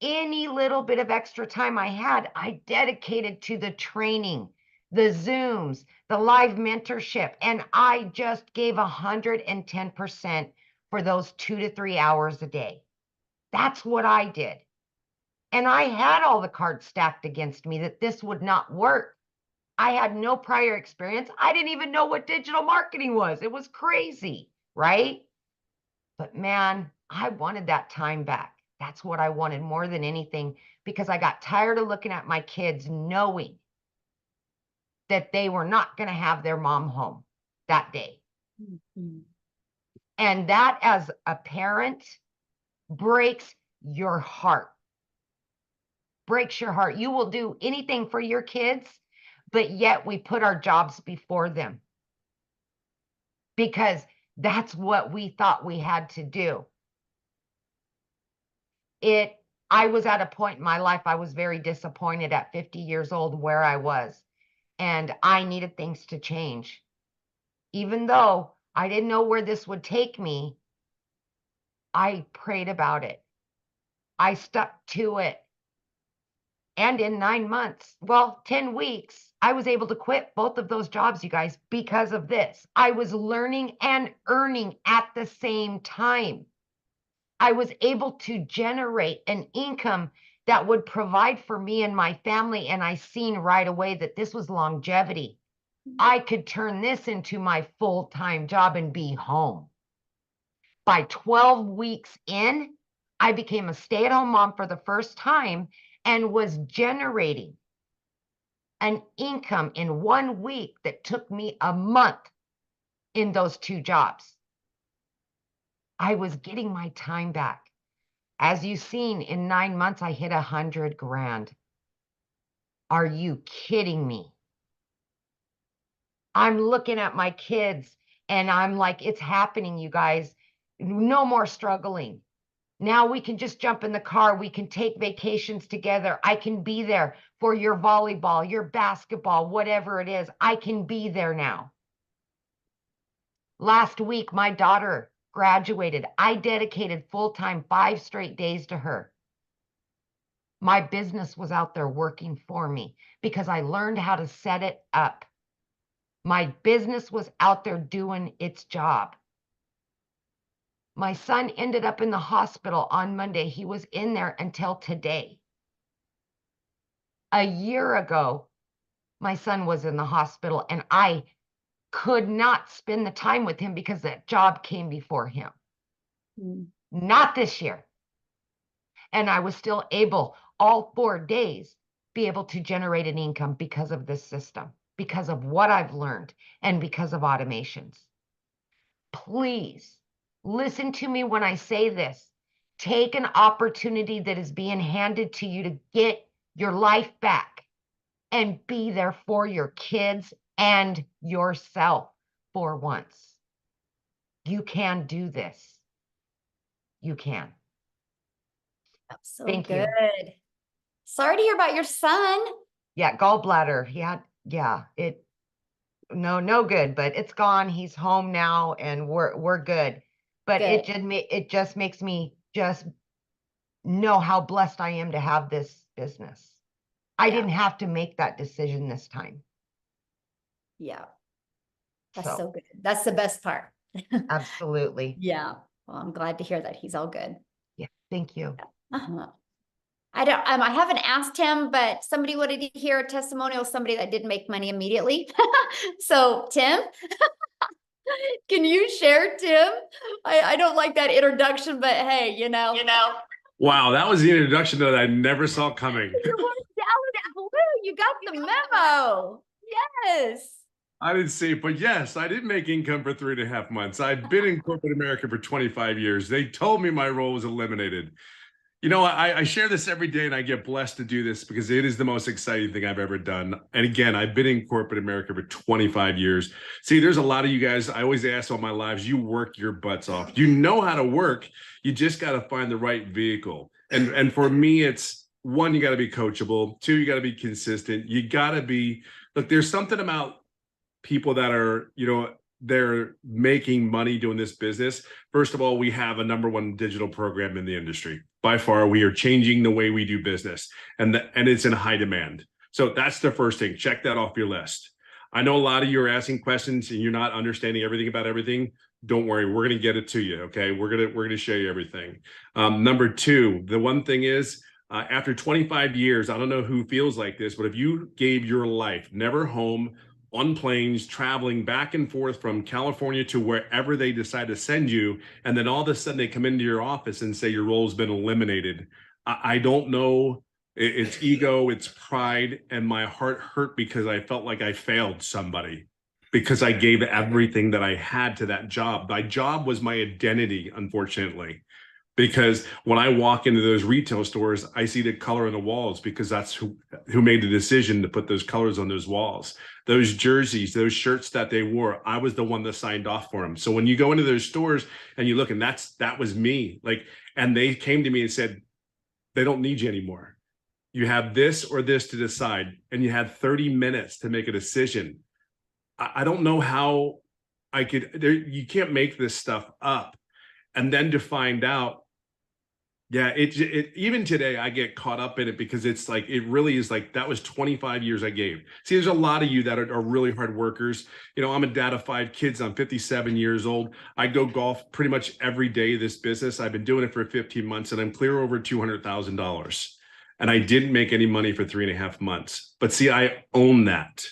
Any little bit of extra time I had, I dedicated to the training, the Zooms, the live mentorship, and I just gave 110% for those 2 to 3 hours a day. That's what I did. And I had all the cards stacked against me that this would not work. I had no prior experience. I didn't even know what digital marketing was. It was crazy, right? But man, I wanted that time back. That's what I wanted more than anything, because I got tired of looking at my kids knowing that they were not going to have their mom home that day. Mm-hmm. And that, as a parent, breaks your heart. Breaks your heart. You will do anything for your kids, but yet we put our jobs before them because that's what we thought we had to do. I was at a point in my life, I was very disappointed at 50 years old where I was, and I needed things to change. Even though I didn't know where this would take me, I prayed about it. I stuck to it. And in 9 months, 10 weeks, I was able to quit both of those jobs, you guys, because of this. I was learning and earning at the same time. I was able to generate an income that would provide for me and my family. And I seen right away that this was longevity. I could turn this into my full-time job and be home. By 12 weeks in, I became a stay-at-home mom for the first time and was generating an income in 1 week that took me a month in those 2 jobs. I was getting my time back. As you've seen, in 9 months, I hit 100 grand. Are you kidding me? I'm looking at my kids and I'm like, it's happening, you guys. No more struggling. Now we can just jump in the car. We can take vacations together. I can be there for your volleyball, your basketball, whatever it is. I can be there now. Last week, my daughter graduated. I dedicated full-time 5 straight days to her. My business was out there working for me because I learned how to set it up. My business was out there doing its job. My son ended up in the hospital on Monday. He was in there until today. A year ago, my son was in the hospital and I could not spend the time with him because that job came before him. Not this year. And I was still able, all 4 days, be able to generate an income because of this system, because of what I've learned, and because of automations. Please listen to me when I say this. Take an opportunity that is being handed to you to get your life back and be there for your kids and yourself for once. You can do this. You can. That's so Thank good. you. Sorry to hear about your son. Yeah, gallbladder. No good, but it's gone. He's home now and we're good. But Good. it just makes me just know how blessed I am to have this business. I didn't have to make that decision this time. Yeah. That's so good. That's the best part. Absolutely. Yeah. Well, I'm glad to hear that he's all good. Yeah, thank you. Uh-huh. I haven't asked him, but somebody wanted to hear a testimonial, somebody that didn't make money immediately. So Tim, can you share, Tim? I don't like that introduction, but hey, you know. Wow, that was the introduction that I never saw coming. You were down blue. You got the memo. Yes. I didn't see it, but yes, I did make income for 3.5 months. I've been in corporate America for 25 years. They told me my role was eliminated. You know, I share this every day and I get blessed to do this because it is the most exciting thing I've ever done. And again, I've been in corporate America for 25 years. See, there's a lot of you guys, I always ask all my lives, you work your butts off. You know how to work. You just got to find the right vehicle. And for me, it's 1, you got to be coachable. 2, you got to be consistent. You got to be, look, there's something about people that are, you know, they're making money doing this business. First of all, we have a #1 digital program in the industry. By far, we are changing the way we do business, and it's in high demand. So that's the first thing. Check that off your list. I know a lot of you are asking questions and you're not understanding everything about everything. Don't worry, we're going to get it to you. Okay, we're gonna show you everything. #2, the one thing is, after 25 years, I don't know who feels like this, but if you gave your life never home, on planes, traveling back and forth from California to wherever they decide to send you, and then all of a sudden they come into your office and say your role's been eliminated. I don't know. It's ego, it's pride, and my heart hurt because I felt like I failed somebody because I gave everything that I had to that job. My job was my identity, unfortunately. Because when I walk into those retail stores, I see the color on the walls because that's who made the decision to put those colors on those walls. Those jerseys, those shirts that they wore, I was the one that signed off for them. So when you go into those stores and you look, and that was me. Like, and they came to me and said, they don't need you anymore. You have this or this to decide, and you had 30 minutes to make a decision. I don't know how I could. You can't make this stuff up, and then to find out. Yeah, it even today I get caught up in it because it's like it really is like that was 25 years I gave. See, there's a lot of you that are really hard workers. You know, I'm a dad of 5 kids. I'm 57 years old. I go golf pretty much every day of this business. I've been doing it for 15 months and I'm clear over $200,000. And I didn't make any money for 3.5 months. But see, I own that.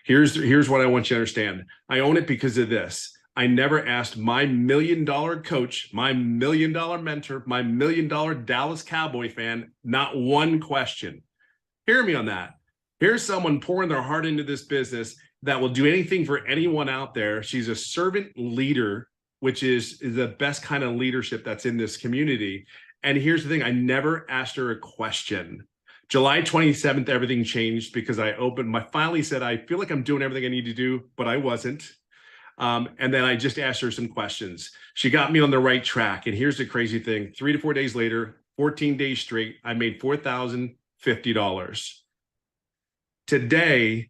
Here's what I want you to understand. I own it because of this. I never asked my $1 million coach, my $1 million mentor, my $1 million Dallas Cowboy fan, not one question. Hear me on that. Here's someone pouring their heart into this business that will do anything for anyone out there. She's a servant leader, which is the best kind of leadership that's in this community. And here's the thing. I never asked her a question. July 27th, everything changed because I finally said, I feel like I'm doing everything I need to do, but I wasn't. And then I just asked her some questions. She got me on the right track. And here's the crazy thing. 3 to 4 days later, 14 days straight, I made $4,050. Today,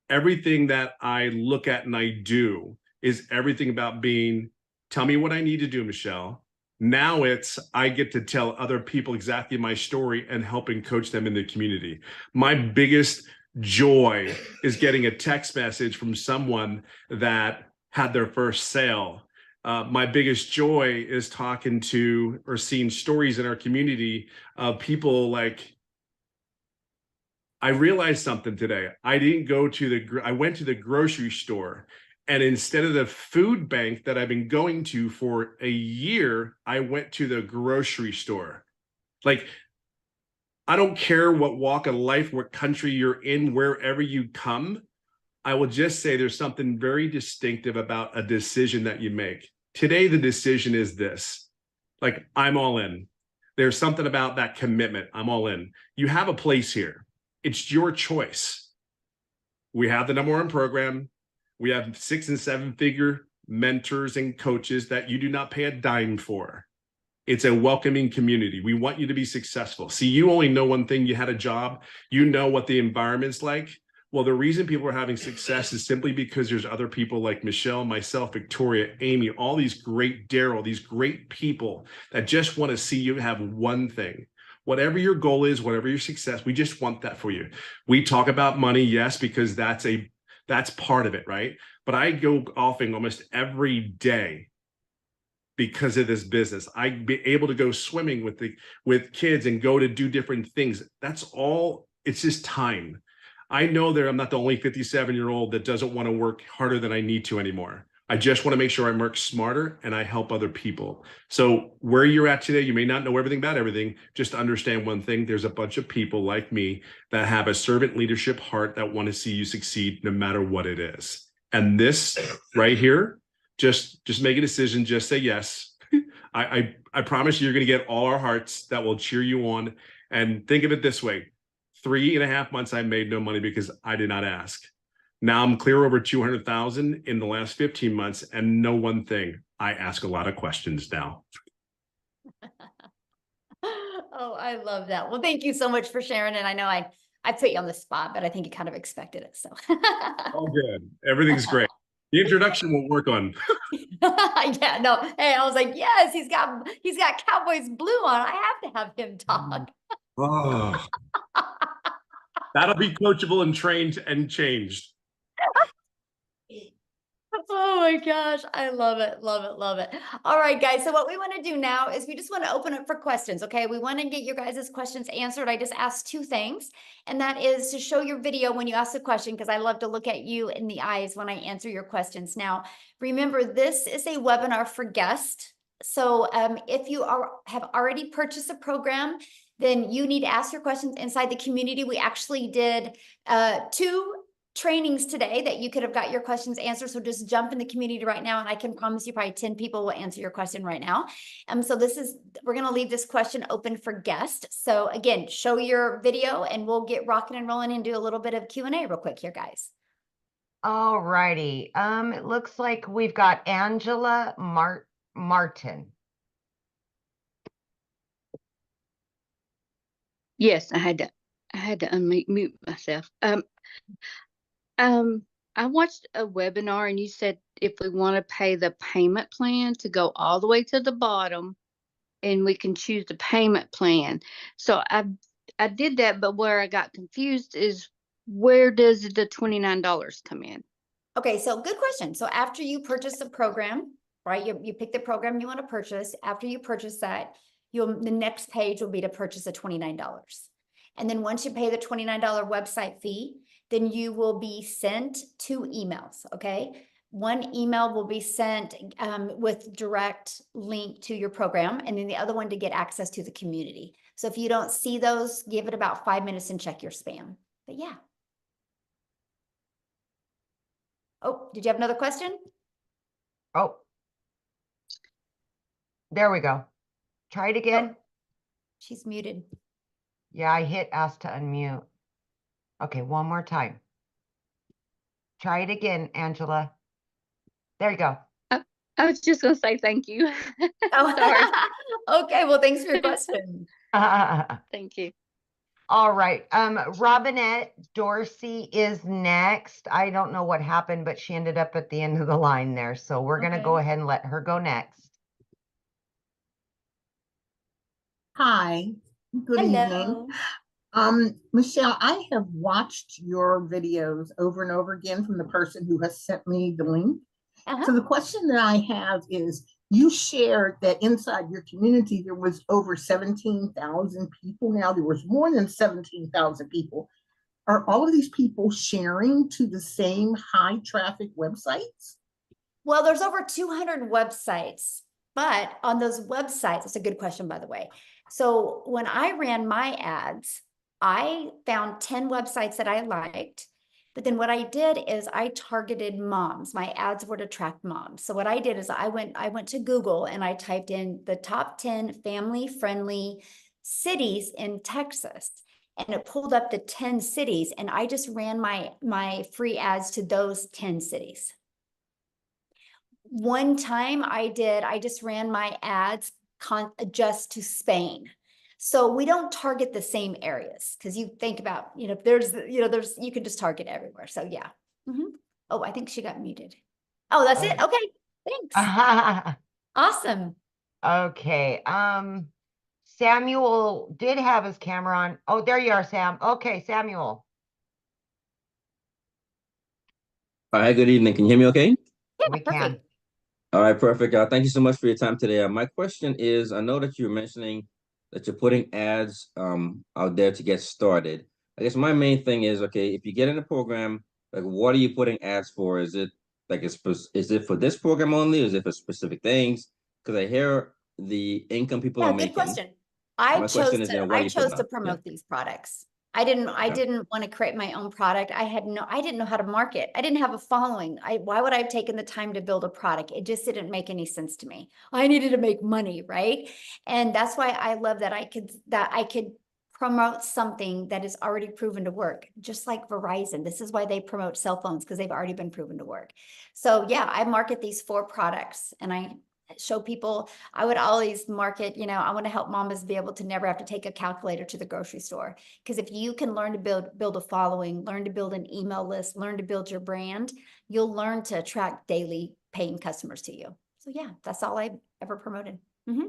everything that I look at and I do is everything about being, tell me what I need to do, Michelle. Now it's, I get to tell other people exactly my story and helping coach them in the community. My biggest joy is getting a text message from someone that had their first sale. My biggest joy is talking to or seeing stories in our community of people like, I realized something today. I went to the grocery store, and instead of the food bank that I've been going to for a year, I went to the grocery store. Like, I don't care what walk of life, what country you're in, wherever you come. I will just say there's something very distinctive about a decision that you make. Today, the decision is this. Like, I'm all in. There's something about that commitment. I'm all in. You have a place here. It's your choice. We have the #1 program. We have 6 and 7 figure mentors and coaches that you do not pay a dime for. It's a welcoming community. We want you to be successful. See, you only know one thing. You had a job. You know what the environment's like. Well, the reason people are having success is simply because there's other people like Michelle, myself, Victoria, Amy, all these great Daryl, these great people that just want to see you have one thing. Whatever your goal is, whatever your success, we just want that for you. We talk about money, yes, because that's part of it, right? But I go golfing almost every day because of this business. I'd be able to go swimming with kids and go to do different things. That's all. It's just time. I know that I'm not the only 57-year-old that doesn't want to work harder than I need to anymore. I just want to make sure I work smarter and I help other people. So where you're at today, you may not know everything about everything. Just understand one thing. There's a bunch of people like me that have a servant leadership heart that want to see you succeed no matter what it is. And this right here, just make a decision. Just say yes. I promise you're going to get all our hearts that will cheer you on. And think of it this way. 3.5 months, I made no money because I did not ask. Now I'm clear over 200,000 in the last 15 months, and know one thing, I ask a lot of questions now. Oh, I love that. Well, thank you so much for sharing. And I know I put you on the spot, but I think you kind of expected it. So All good. Everything's great. The introduction will work on. yeah, no. Hey, I was like, yes, he's got Cowboys blue on. I have to have him talk. Oh, that'll be coachable and trained and changed. Oh my gosh, I love it, love it, love it. All right, guys. So what we want to do now is we just want to open up for questions. Okay, we want to get your guys' questions answered. I just asked 2 things, and that is to show your video when you ask the question, because I love to look at you in the eyes when I answer your questions. Now, remember, this is a webinar for guests. So if you have already purchased a program, then you need to ask your questions inside the community. We actually did 2 trainings today that you could have got your questions answered. So just jump in the community right now, and I can promise you probably 10 people will answer your question right now. So we're going to leave this question open for guests. So again, show your video and we'll get rocking and rolling and do a little bit of Q&A real quick here, guys. All righty. It looks like we've got Angela Martin. Yes, I had to unmute myself. I watched a webinar and you said if we want to pay the payment plan to go all the way to the bottom, and we can choose the payment plan. So I did that, but where I got confused is, where does the $29 come in? Okay, so good question. So after you purchase a program, right? You pick the program you want to purchase. After you purchase that, the next page will be to purchase a $29. And then once you pay the $29 website fee, then you will be sent 2 emails, okay? One email will be sent with direct link to your program, and then the other one to get access to the community. So if you don't see those, give it about 5 minutes and check your spam. But yeah. Oh, did you have another question? Oh, there we go. Try it again. Oh, she's muted. Yeah, I hit ask to unmute. Okay, one more time. Try it again, Angela. There you go. I was just gonna say thank you. Oh, Sorry. okay. Well, thanks for your question. Thank you. All right. Robinette Dorsey is next. I don't know what happened, but she ended up at the end of the line there. So we're going to go ahead and let her go next. Hi, good evening. Michelle, I have watched your videos over and over again from the person who has sent me the link. So the question that I have is, you shared that inside your community, there was over 17,000 people. Now there was more than 17,000 people. Are all of these people sharing to the same high traffic websites? Well, there's over 200 websites, but on those websites, it's a good question, by the way. So when I ran my ads, I found 10 websites that I liked. But then what I did is I targeted moms. My ads were to attract moms. So what I did is I went to Google and I typed in the top 10 family-friendly cities in Texas. And it pulled up the 10 cities. And I just ran my free ads to those 10 cities. One time I just ran my ads just to Spain. So we don't target the same areas because you think about, you can just target everywhere. So yeah. Oh, I think she got muted. Oh, that's it. Okay. Thanks. Awesome. Okay. Samuel did have his camera on. Oh, there you are, Sam. Okay, Samuel. Hi, good evening. Can you hear me okay? Yeah, We perfect. can. All right, perfect. Thank you so much for your time today. My question is, I know that you're mentioning that you're putting ads out there to get started. I guess my main thing is, okay, if you get in a program, like what are you putting ads for? Is it like is it for this program only? Is it for specific things? Because I hear the income people are Good making. question. I chose to promote these products. I didn't want to create my own product. I didn't know how to market. I didn't have a following. Why would I have taken the time to build a product? It just didn't make any sense to me. I needed to make money, right? And that's why I love that I could promote something that is already proven to work, just like Verizon. This is why they promote cell phones, because they've already been proven to work. So yeah, I market these 4 products and I show people. I would always market, I want to help mamas be able to never have to take a calculator to the grocery store. Because if you can learn to build a following, learn to build an email list, learn to build your brand, you'll learn to attract daily paying customers to you. So yeah, that's all I ever promoted. All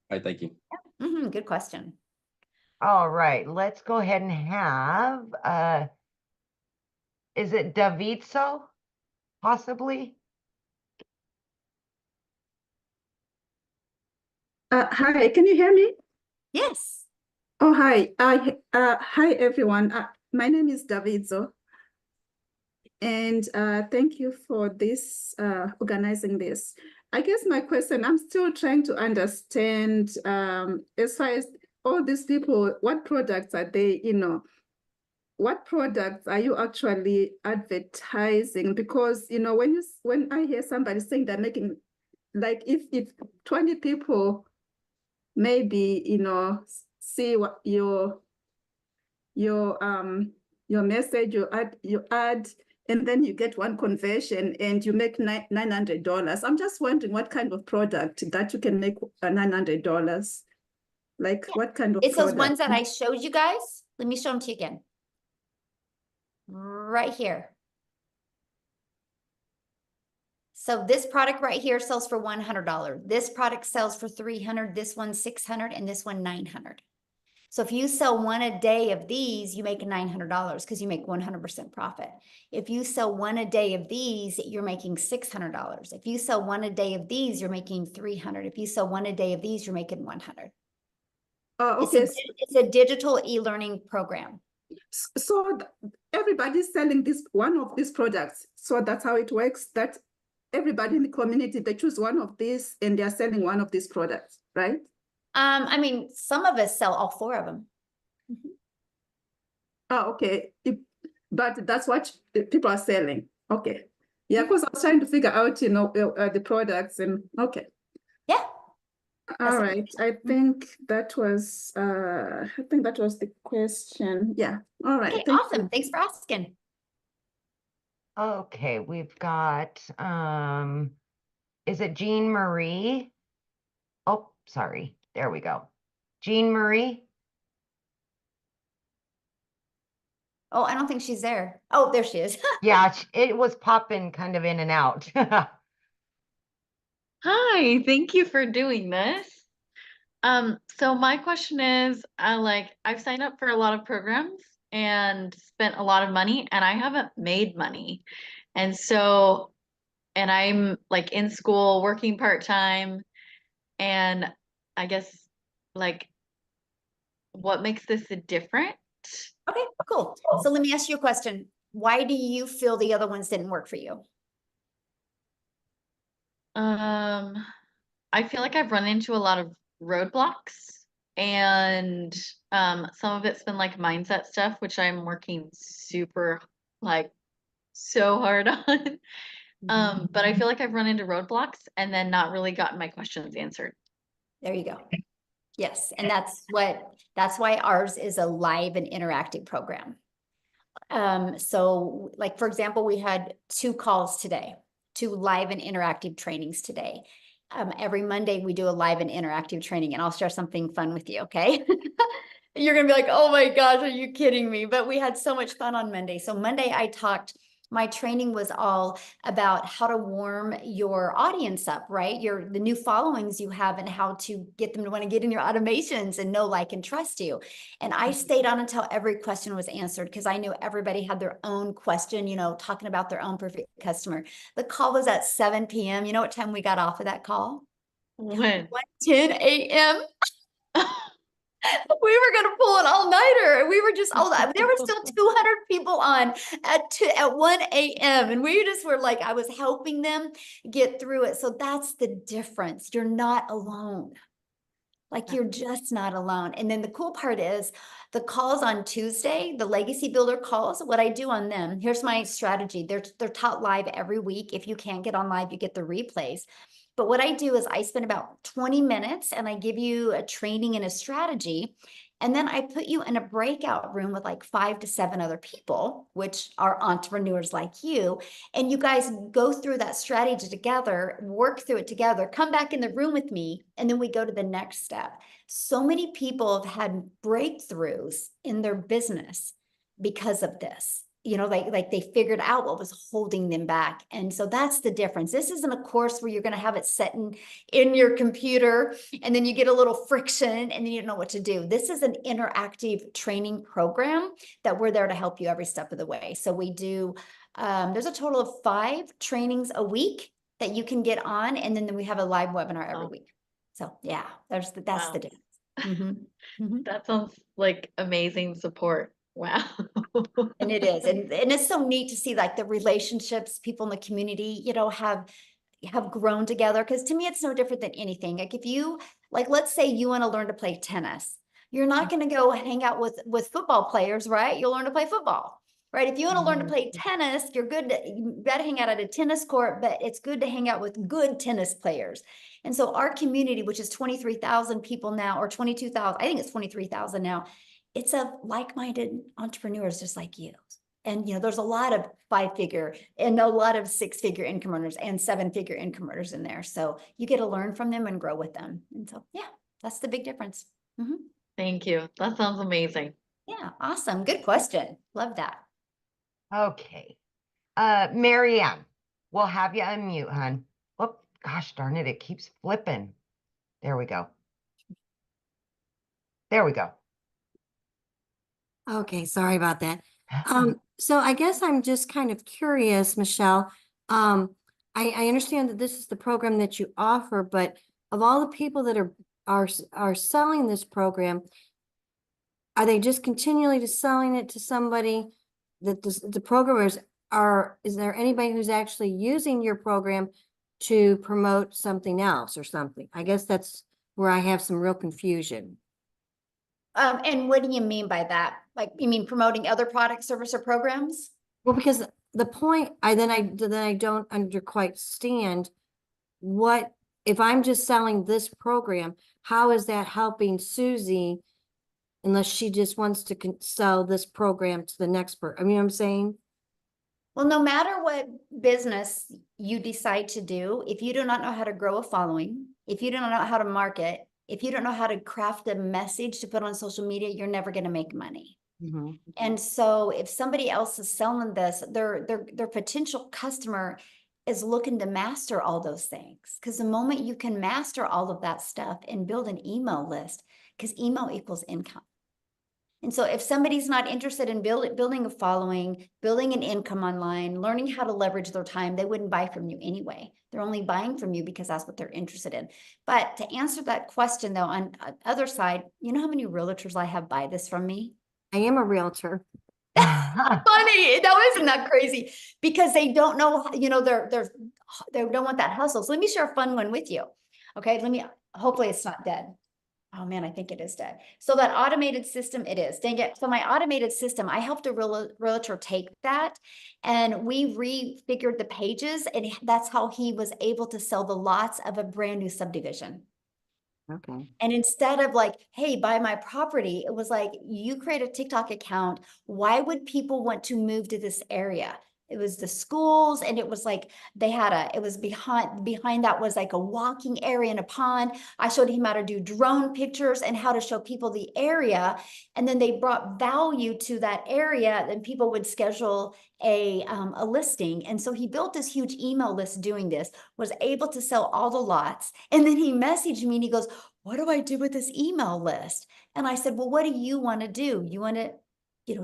right, thank you. Yeah. Good question. All right, let's go ahead and have, is it Davidso, possibly? Hi, can you hear me? Yes. Oh, hi. Hi, everyone. My name is Davidzo. And thank you for this, organizing this. I guess my question, I'm still trying to understand, as far as all these people, what products are they, what products are you actually advertising? Because, when I hear somebody saying they're making, like if 20 people maybe see what your message, you add and then you get one conversion and you make $900. I'm just wondering what kind of product that you can make $900, like what kind of It's product? those ones that I showed you guys. Let me show them to you again. Right here. So this product right here sells for $100. This product sells for $300. This one $600, and this one $900. So if you sell one a day of these, you make $900 because you make 100% profit. If you sell one a day of these, you're making $600. If you sell one a day of these, you're making $300. If you sell one a day of these, you're making $100. Okay. It's a digital e-learning program. So everybody's selling one of these products. So that's how it works. That everybody in the community, they choose one of these and they're selling one of these products, right? I mean, some of us sell all 4 of them. Oh, okay. But that's what people are selling. Okay. Yeah, because I was trying to figure out, the products and okay. Yeah. All right. I think that was the question. Yeah. All right. Okay, Thank awesome. you. Thanks for asking. Okay, we've got, is it Jean Marie? Oh, sorry. There we go. Jean Marie. Oh, I don't think she's there. Oh, there she is. Yeah, it was popping kind of in and out. Hi, thank you for doing this. So my question is, I've signed up for a lot of programs and spent a lot of money and I haven't made money. And so, and I'm like in school working part-time and I guess like what makes this a different? Okay, cool. So let me ask you a question. Why do you feel the other ones didn't work for you? I feel like I've run into a lot of roadblocks and some of it's been like mindset stuff, which I'm working super like so hard on. But I feel like I've run into roadblocks and then not really gotten my questions answered. There you go. Yes, and that's why ours is a live and interactive program. So like, for example, we had 2 calls today, 2 live and interactive trainings today. Every Monday we do a live and interactive training, and I'll share something fun with you, okay? You're gonna be like, oh my gosh, are you kidding me? But we had so much fun on Monday. So Monday my training was all about how to warm your audience up, right? The new followings you have and how to get them to want to get in your automations and know, like, and trust you. And I stayed on until every question was answered because I knew everybody had their own question, talking about their own perfect customer. The call was at 7 p.m. You know what time we got off of that call? When? 10 a.m. We were going to pull an all-nighter. We were just, there were still 200 people on at 1 a.m. And we just were like, I was helping them get through it. So that's the difference. You're not alone. Like, you're just not alone. And then the cool part is the calls on Tuesday, the Legacy Builder calls, what I do on them, here's my strategy. They're taught live every week. If you can't get on live, you get the replays. But what I do is I spend about 20 minutes and I give you a training and a strategy. And then I put you in a breakout room with like 5 to 7 other people, which are entrepreneurs like you. And you guys go through that strategy together, work through it together, come back in the room with me, and then we go to the next step. So many people have had breakthroughs in their business because of this. Like they figured out what was holding them back. And so that's the difference. This isn't a course where you're going to have it set in your computer and then you get a little friction and then you don't know what to do. This is an interactive training program that we're there to help you every step of the way. So we do, there's a total of 5 trainings a week that you can get on. And then we have a live webinar every week. So yeah, that's the difference. Mm-hmm. That sounds like amazing support. Wow. And it is. And it's so neat to see like the relationships people in the community, have grown together. Because to me, it's no different than anything. Like if you, like, let's say you want to learn to play tennis, you're not going to go hang out with football players, right? You'll learn to play football, right? If you want to learn to play tennis, you got to hang out at a tennis court, but it's good to hang out with good tennis players. And so our community, which is 23,000 people now, or 22,000, I think it's 23,000 now, it's of like-minded entrepreneurs just like you. And, there's a lot of 5-figure and a lot of 6-figure income earners and 7-figure income earners in there. So you get to learn from them and grow with them. And so, yeah, that's the big difference. Mm-hmm. Thank you. That sounds amazing. Yeah, awesome. Good question. Love that. Okay. Marianne, we'll have you unmute, hon. Oh, gosh darn it. It keeps flipping. There we go. There we go. Okay, sorry about that. So I guess I'm just kind of curious, Michelle. I understand that this is the program that you offer, but of all the people that are selling this program, are they just continually just selling it to somebody that the programmers is there anybody who's actually using your program to promote something else or something? I guess that's where I have some real confusion. And what do you mean by that? Like, you mean promoting other products, service, or programs? Well, because the point I don't quite stand what if I'm just selling this program, how is that helping Susie unless she just wants to sell this program to the next person? I mean, I'm saying. Well, no matter what business you decide to do, if you do not know how to grow a following, if you don't know how to market, if you don't know how to craft a message to put on social media, you're never going to make money. And so if somebody else is selling this, their potential customer is looking to master all those things. Because the moment you can master all of that stuff and build an email list, because email equals income. And so if somebody's not interested in building a following, building an income online, learning how to leverage their time, they wouldn't buy from you anyway. They're only buying from you because that's what they're interested in. But to answer that question though, on the other side, you know how many realtors I have buy this from me? I am a realtor. Funny. No, isn't that crazy? Because they don't know, you know, they don't want that hustle. So let me share a fun one with you. Okay. Hopefully it's not dead. Oh man, I think it is dead. So that automated system, it is. Dang it. So my automated system, I helped a realtor take that and we refigured the pages, and that's how he was able to sell the lots of a brand new subdivision. Okay. And instead of like, hey, buy my property, it was like, you create a TikTok account. Why would people want to move to this area? It was the schools, and it was like it was behind that was like a walking area and a pond. I showed him how to do drone pictures and how to show people the area. And then they brought value to that area, and people would schedule a listing. And so he built this huge email list doing this, was able to sell all the lots. And then he messaged me and he goes, what do I do with this email list? And I said, well, what do you want to do? You want to,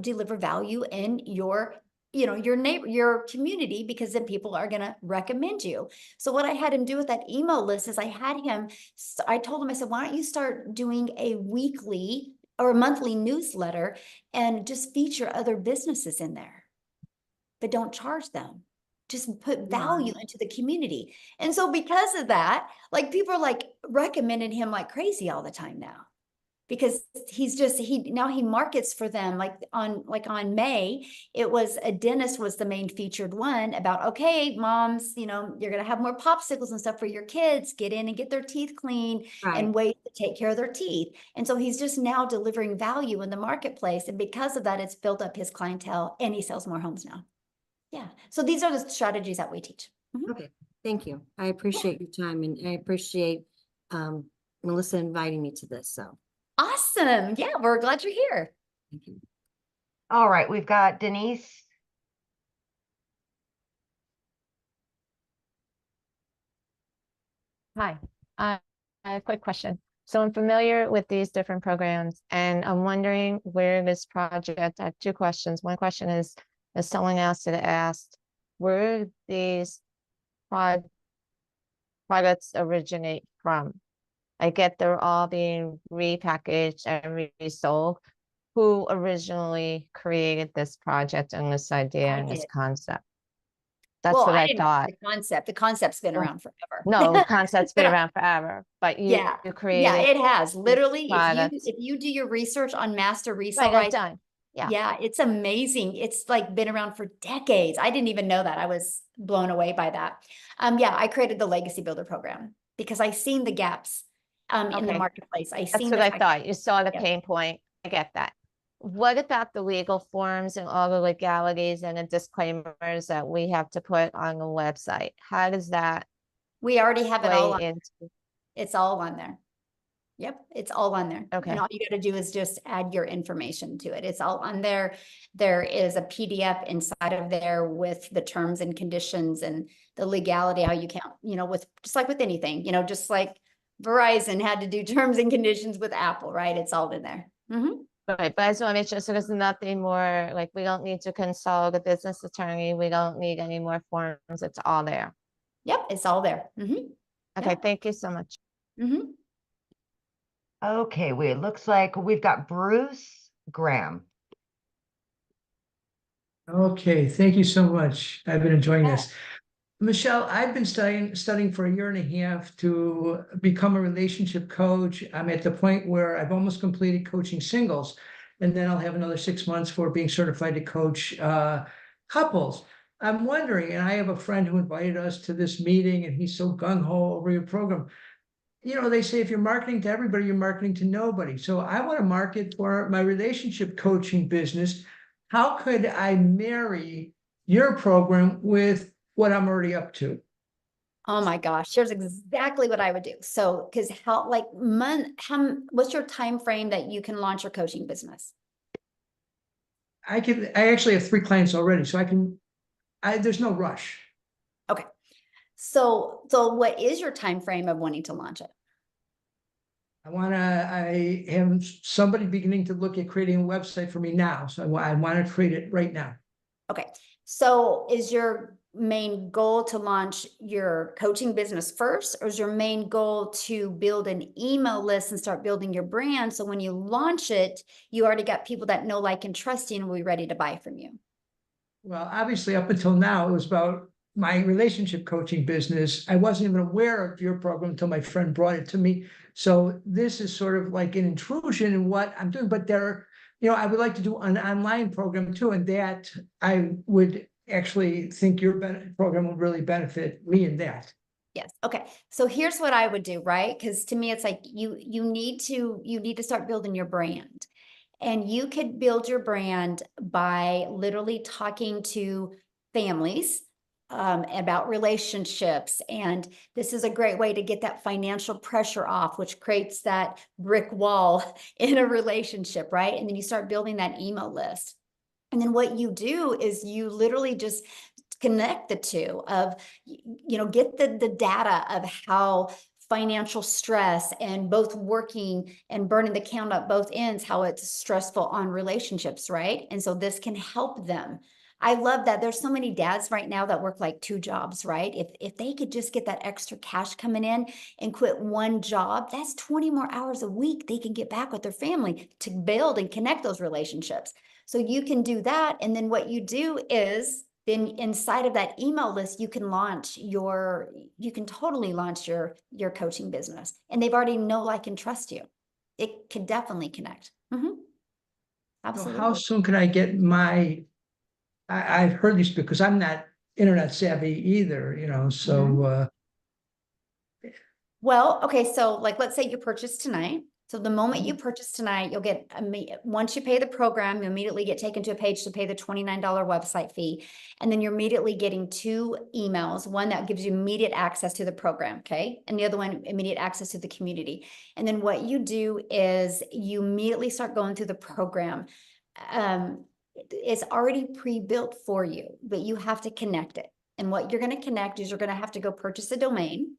deliver value in your your neighbor, your community, because then people are going to recommend you. So what I had him do with that email list is I told him, I said, why don't you start doing a weekly or a monthly newsletter and just feature other businesses in there, but don't charge them. Just put value into the community. And so because of that, like people are like recommending him like crazy all the time now. Because now he markets for them like on May, it was a dentist was the main featured one about, okay, moms, you're going to have more popsicles and stuff for your kids, get in and get their teeth cleaned and ways to take care of their teeth. And so he's just now delivering value in the marketplace. And because of that, it's built up his clientele and he sells more homes now. Yeah. So these are the strategies that we teach. Okay. Thank you. I appreciate your time, and I appreciate Melissa inviting me to this. So. Awesome. Yeah, we're glad you're here. Thank you. All right, we've got Denise. Hi, a quick question. So I'm familiar with these different programs, and I'm wondering where this project, I have two questions. One question is, as someone else had asked, where these products originate from? I get they're all being repackaged and resold. Who originally created this project and this idea and this concept? That's what I thought. The concept's been around forever. No, the concept's been around forever, but you created. Yeah, it has. Literally, if you do your research on master resale, right, done. Yeah, it's amazing. It's like been around for decades. I didn't even know that. I was blown away by that. Yeah, I created the Legacy Builder program because I seen the gaps in the marketplace. That's what I thought. You saw the pain point. I get that. What about the legal forms and all the legalities and the disclaimers that we have to put on the website? How does that? We already have it all on. It's all on there. Yep, it's all on there. Okay. And all you got to do is just add your information to it. It's all on there. There is a PDF inside of there with the terms and conditions and the legality, how you can't, with just like with anything, just like Verizon had to do terms and conditions with Apple, right? It's all in there. Right, but I just want to make sure, so there's nothing more, like we don't need to consult a business attorney. We don't need any more forms. It's all there. Yep, it's all there. Okay, thank you so much. Okay, it looks like we've got Bruce Graham. Okay, thank you so much. I've been enjoying this. Michelle, I've been studying for a year and a half to become a relationship coach. I'm at the point where I've almost completed coaching singles, and then I'll have another 6 months for being certified to coach couples. I'm wondering, and I have a friend who invited us to this meeting, and he's so gung-ho over your program. They say if you're marketing to everybody, you're marketing to nobody. So I want to market for my relationship coaching business. How could I marry your program with what I'm already up to? Oh my gosh, here's exactly what I would do. So, because what's your time frame that you can launch your coaching business? I actually have 3 clients already, so there's no rush. Okay. So what is your time frame of wanting to launch it? I have somebody beginning to look at creating a website for me now. So I want to create it right now. Okay. So is your main goal to launch your coaching business first, or is your main goal to build an email list and start building your brand? So when you launch it, you already got people that know, like, and trust you and will be ready to buy from you. Well, obviously up until now, it was about my relationship coaching business. I wasn't even aware of your program until my friend brought it to me. So this is sort of like an intrusion in what I'm doing, but I would like to do an online program too. And that I would actually think your program would really benefit me in that. Yes. Okay. So here's what I would do, right? Because to me, it's like you need to start building your brand. And you could build your brand by literally talking to families about relationships. And this is a great way to get that financial pressure off, which creates that brick wall in a relationship, right? And then you start building that email list. And then what you do is you literally just connect the two of, get the data of how financial stress and both working and burning the count at both ends, how it's stressful on relationships, right? And so this can help them. I love that there's so many dads right now that work like 2 jobs, right? If they could just get that extra cash coming in and quit one job, that's 20 more hours a week they can get back with their family to build and connect those relationships. So you can do that. And then what you do is then inside of that email list, you can totally launch your coaching business. And they've already know, like, and trust you. It can definitely connect. Absolutely. So how soon can I get I've heard these because I'm not internet savvy either, so Well, okay, so like, let's say you purchase tonight. So the moment you purchase tonight, you'll get, once you pay the program, you immediately get taken to a page to pay the $29 website fee. And then you're immediately getting 2 emails, one that gives you immediate access to the program, okay? And the other one, immediate access to the community. And then what you do is you immediately start going through the program. It's already pre-built for you, but you have to connect it. And what you're going to connect is you're going to have to go purchase a domain.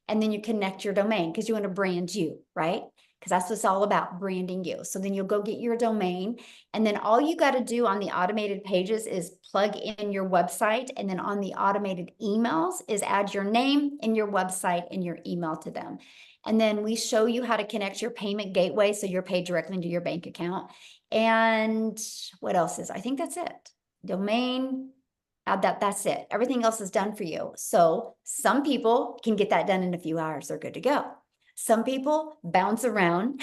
And then you connect your domain because you want to brand you, right? Because that's what it's all about, branding you. So then you'll go get your domain. And then all you got to do on the automated pages is plug in your website. And then on the automated emails is add your name and your website and your email to them. And then we show you how to connect your payment gateway so you're paid directly into your bank account. And what else is? I think that's it. Domain, that's it. Everything else is done for you. So some people can get that done in a few hours. They're good to go. Some people bounce around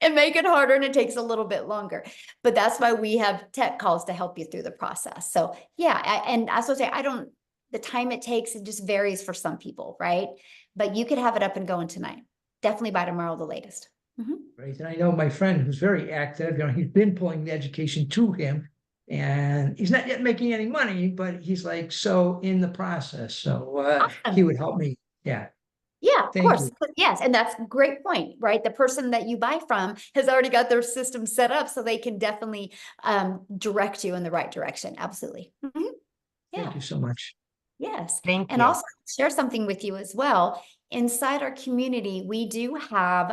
and make it harder, and it takes a little bit longer. But that's why we have tech calls to help you through the process. So yeah, and I say the time it takes, it just varies for some people, right? But you could have it up and going tonight. Definitely by tomorrow, the latest. Right. And I know my friend who's very active, he's been pulling the education to him. And he's not yet making any money, but he's like so in the process. So Awesome. He would help me. Yeah. Yeah, of Thank course. you. Yes. And that's a great point, right? The person that you buy from has already got their system set up, so they can definitely direct you in the right direction. Absolutely. Yeah. Thank you so much. Yes. Thank And you. also share something with you as well. Inside our community, we do have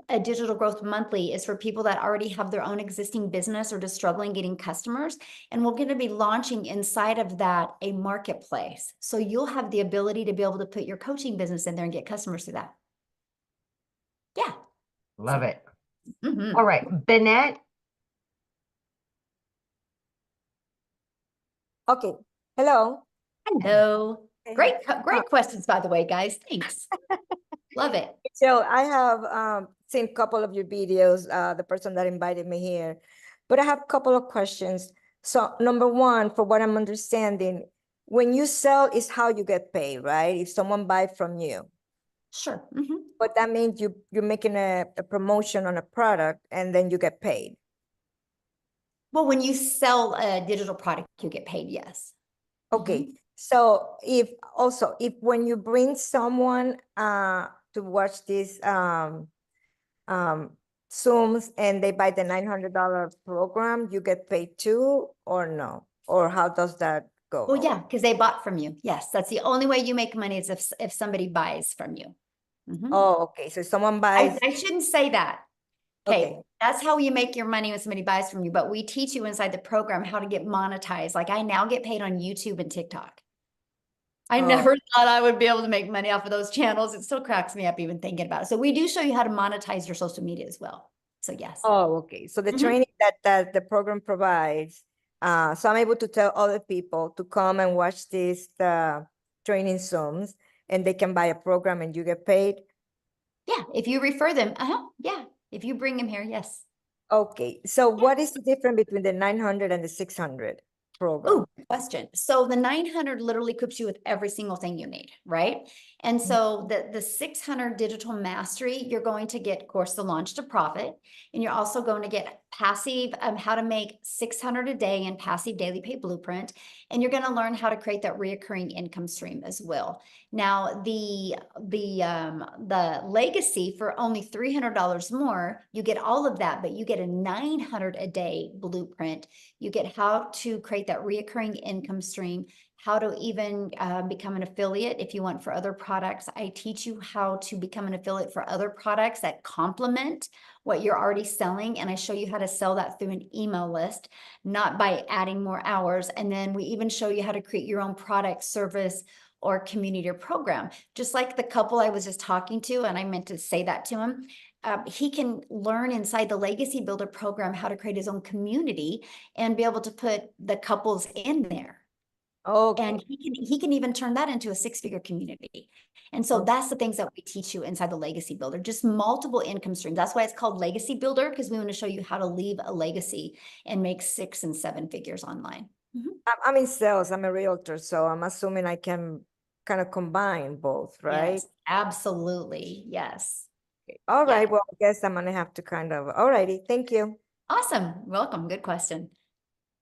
a digital growth monthly is for people that already have their own existing business or just struggling getting customers. And we're going to be launching inside of that a marketplace. So you'll have the ability to be able to put your coaching business in there and get customers through that. Yeah. Love it. All right, Bennett. Okay. Hello. Hello. Great questions, by the way, guys. Thanks. Love it. So I have seen a couple of your videos, the person that invited me here, but I have a couple of questions. So number one, for what I'm understanding, when you sell is how you get paid, right? If someone buys from you. Sure. But that means you're making a promotion on a product and then you get paid. Well, when you sell a digital product, you get paid, yes. Okay, so if when you bring someone to watch these Zooms and they buy the $900 program, you get paid too, or no? Or how does that go? Well, yeah, because they bought from you. Yes, that's the only way you make money is if somebody buys from you. Oh, okay. So someone buys. I shouldn't say that. Okay, Okay. that's how you make your money when somebody buys from you. But we teach you inside the program how to get monetized. Like I now get paid on YouTube and TikTok. I never thought I would be able to make money off of those channels. It still cracks me up even thinking about it. So we do show you how to monetize your social media as well. So yes. Oh, okay. So the training that the program provides, so I'm able to tell other people to come and watch these training Zooms, and they can buy a program and you get paid. Yeah, if you refer them, yeah. If you bring them here, yes. Okay, so what is the difference between the 900 and the 600 program? Oh, good question. So the 900 literally equips you with every single thing you need, right? And so the 600 digital mastery, you're going to get, of course, the launch to profit, and you're also going to get passive, how to make 600 a day in passive daily pay blueprint, and you're going to learn how to create that reoccurring income stream as well. Now, the legacy for only $300 more, you get all of that, but you get a 900 a day blueprint. You get how to create that reoccurring income stream, how to even become an affiliate if you want for other products. I teach you how to become an affiliate for other products that complement what you're already selling. And I show you how to sell that through an email list, not by adding more hours. And then we even show you how to create your own product, service, or community or program. Just like the couple I was just talking to, and I meant to say that to him. He can learn inside the Legacy Builder program how to create his own community and be able to put the couples in there. Okay. And he can even turn that into a 6-figure community. And so that's the things that we teach you inside the Legacy Builder, just multiple income streams. That's why it's called Legacy Builder, because we want to show you how to leave a legacy and make 6 and 7 figures online. I'm in sales, I'm a realtor, so I'm assuming I can kind of combine both, right? Yes, absolutely. Yes. All right, well, I guess I'm gonna have to kind of, all righty, thank you. Awesome. Welcome. Good question.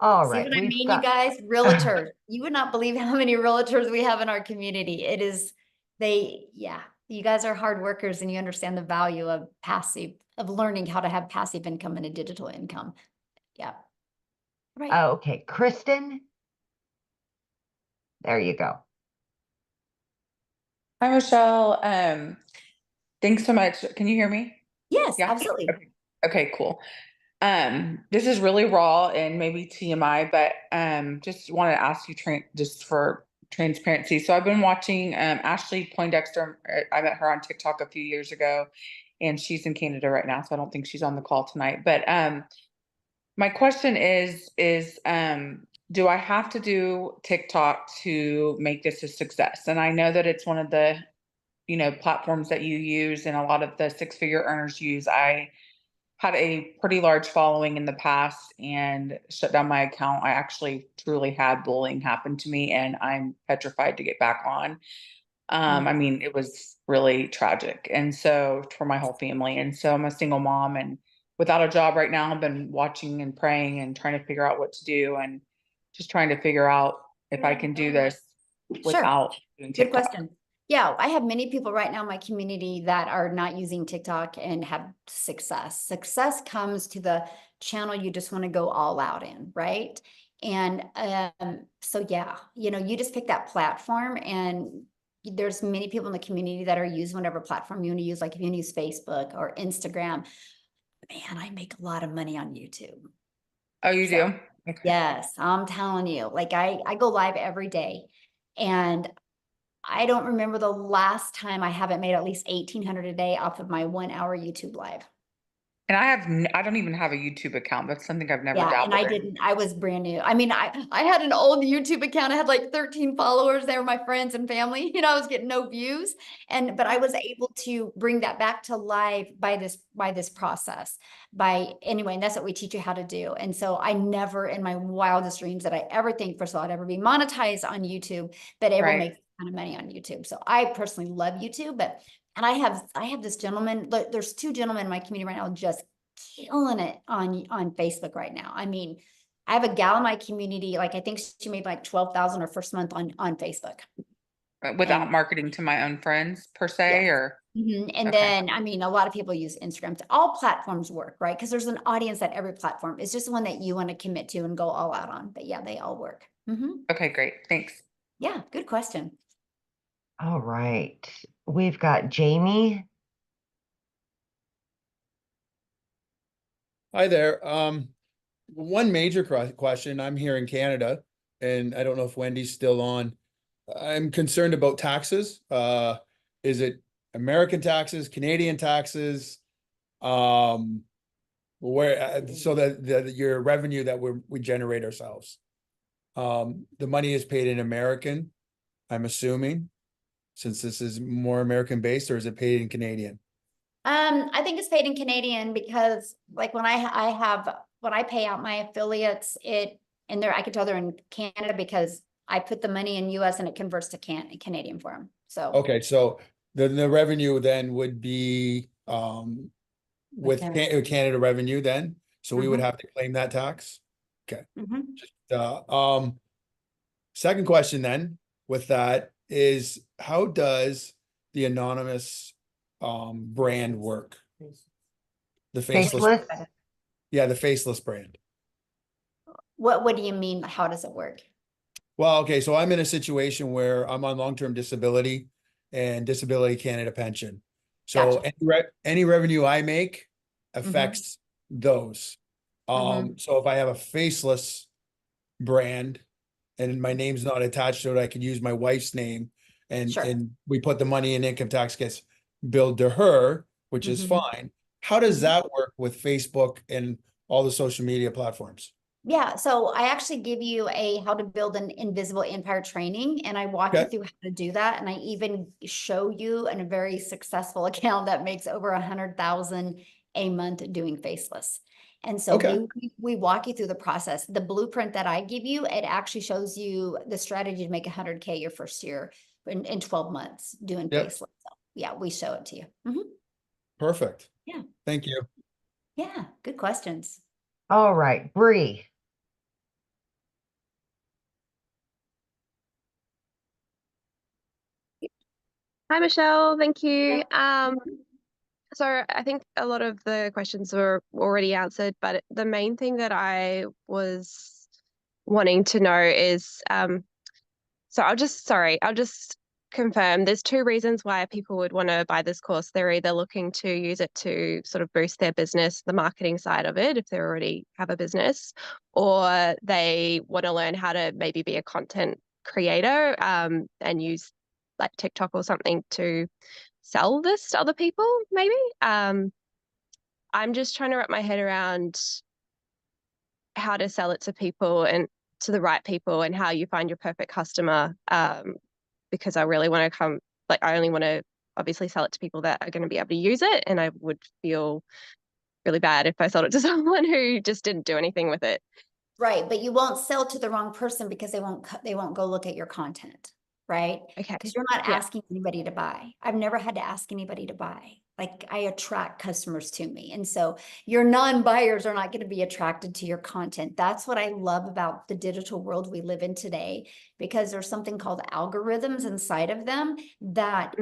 All See right, what I we've mean, got- you guys? Realtors. You would not believe how many realtors we have in our community. It is, you guys are hard workers and you understand the value of learning how to have passive income and a digital income. Yeah. Right. Okay, Kristen. There you go. Hi, Michelle. Thanks so much. Can you hear me? Yes, Yeah. absolutely. Okay, cool. This is really raw and maybe TMI, but just want to ask you just for transparency. So I've been watching Ashley Poindexter. I met her on TikTok a few years ago, and she's in Canada right now, so I don't think she's on the call tonight. But my question is do I have to do TikTok to make this a success? And I know that it's one of the platforms that you use and a lot of the 6-figure earners use. I had a pretty large following in the past and shut down my account. I actually truly had bullying happen to me, and I'm petrified to get back on. I mean, it was really tragic. And so for my whole family. And so I'm a single mom and without a job right now. I've been watching and praying and trying to figure out what to do and just trying to figure out if I can do this without doing TikTok. Good question. Yeah, I have many people right now in my community that are not using TikTok and have success. Success comes to the channel you just want to go all out in, right? And so yeah, you just pick that platform, and there's many people in the community that are using whatever platform you want to use. Like if you want to use Facebook or Instagram, man, I make a lot of money on YouTube. Oh, you do? Okay. Yes, I'm telling you, like I go live every day, and I don't remember the last time I haven't made at least 1,800 a day off of my 1-hour YouTube live. And I don't even have a YouTube account. That's something I've never Yeah, dabbled and I in. didn't. I was brand new. I mean, I had an old YouTube account. I had like 13 followers. They were my friends and family. I was getting no views, but I was able to bring that back to life by this process. Anyway, and that's what we teach you how to do. And so I never in my wildest dreams that I ever think, first of all, I'd ever be monetized on YouTube, but able to make a ton of money on YouTube. So I personally love YouTube, and I have this gentleman, there's 2 gentlemen in my community right now just killing it on Facebook right now. I mean, I have a gal in my community, like I think she made like 12,000 her first month on Facebook. Without And marketing to my own friends per se, yes. or And okay. then, I mean, a lot of people use Instagram. All platforms work, right? Because there's an audience at every platform. It's just the one that you want to commit to and go all out on. But yeah, they all work. Okay, great. Thanks. Yeah, good question. All right. We've got Jamie. Hi there. One major question. I'm here in Canada, and I don't know if Wendy's still on. I'm concerned about taxes. Is it American taxes, Canadian taxes? Where so that your revenue that we generate ourselves. The money is paid in American, I'm assuming, since this is more American based, or is it paid in Canadian? I think it's paid in Canadian because like when I pay out my affiliates, and I can tell they're in Canada because I put the money in US and it converts to Canadian for them. So Okay, so the revenue then would be with Canada revenue then, so we would have to claim that tax. Okay. Second question then with that is, how does the anonymous brand work? The faceless. Yeah, the faceless brand. what do you mean? How does it work? Well, okay, so I'm in a situation where I'm on long-term disability and Disability Canada pension. So any revenue I make affects those. So if I have a faceless brand and my name's not attached to it, I can use my wife's name, and we put the money in, income tax gets billed to her, which is fine. How does that work with Facebook and all the social media platforms? Yeah, so I actually give you a how to build an invisible empire training, and I walk you through how to do that. And I even show you in a very successful account that makes over 100,000 a month doing faceless. And so we walk you through the process. The blueprint that I give you, it actually shows you the strategy to make 100K your first year in 12 months doing faceless. So yeah, we show it to you. Perfect. Yeah. Thank you. Yeah, good questions. All right, Bree. Hi, Michelle. Thank you. So I think a lot of the questions were already answered, but the main thing that I was wanting to know is, so I'll just confirm there's two reasons why people would want to buy this course. They're either looking to use it to sort of boost their business, the marketing side of it, if they already have a business, or they want to learn how to maybe be a content creator, and use like TikTok or something to sell this to other people, maybe. I'm just trying to wrap my head around how to sell it to people and to the right people, and how you find your perfect customer. Because I really want to I only want to obviously sell it to people that are going to be able to use it. And I would feel really bad if I sold it to someone who just didn't do anything with it. Right, but you won't sell to the wrong person because they won't go look at your content, right? Okay. Because you're not asking anybody to buy. I've never had to ask anybody to buy. Like, I attract customers to me. And so your non-buyers are not going to be attracted to your content. That's what I love about the digital world we live in today, because there's something called algorithms inside of them that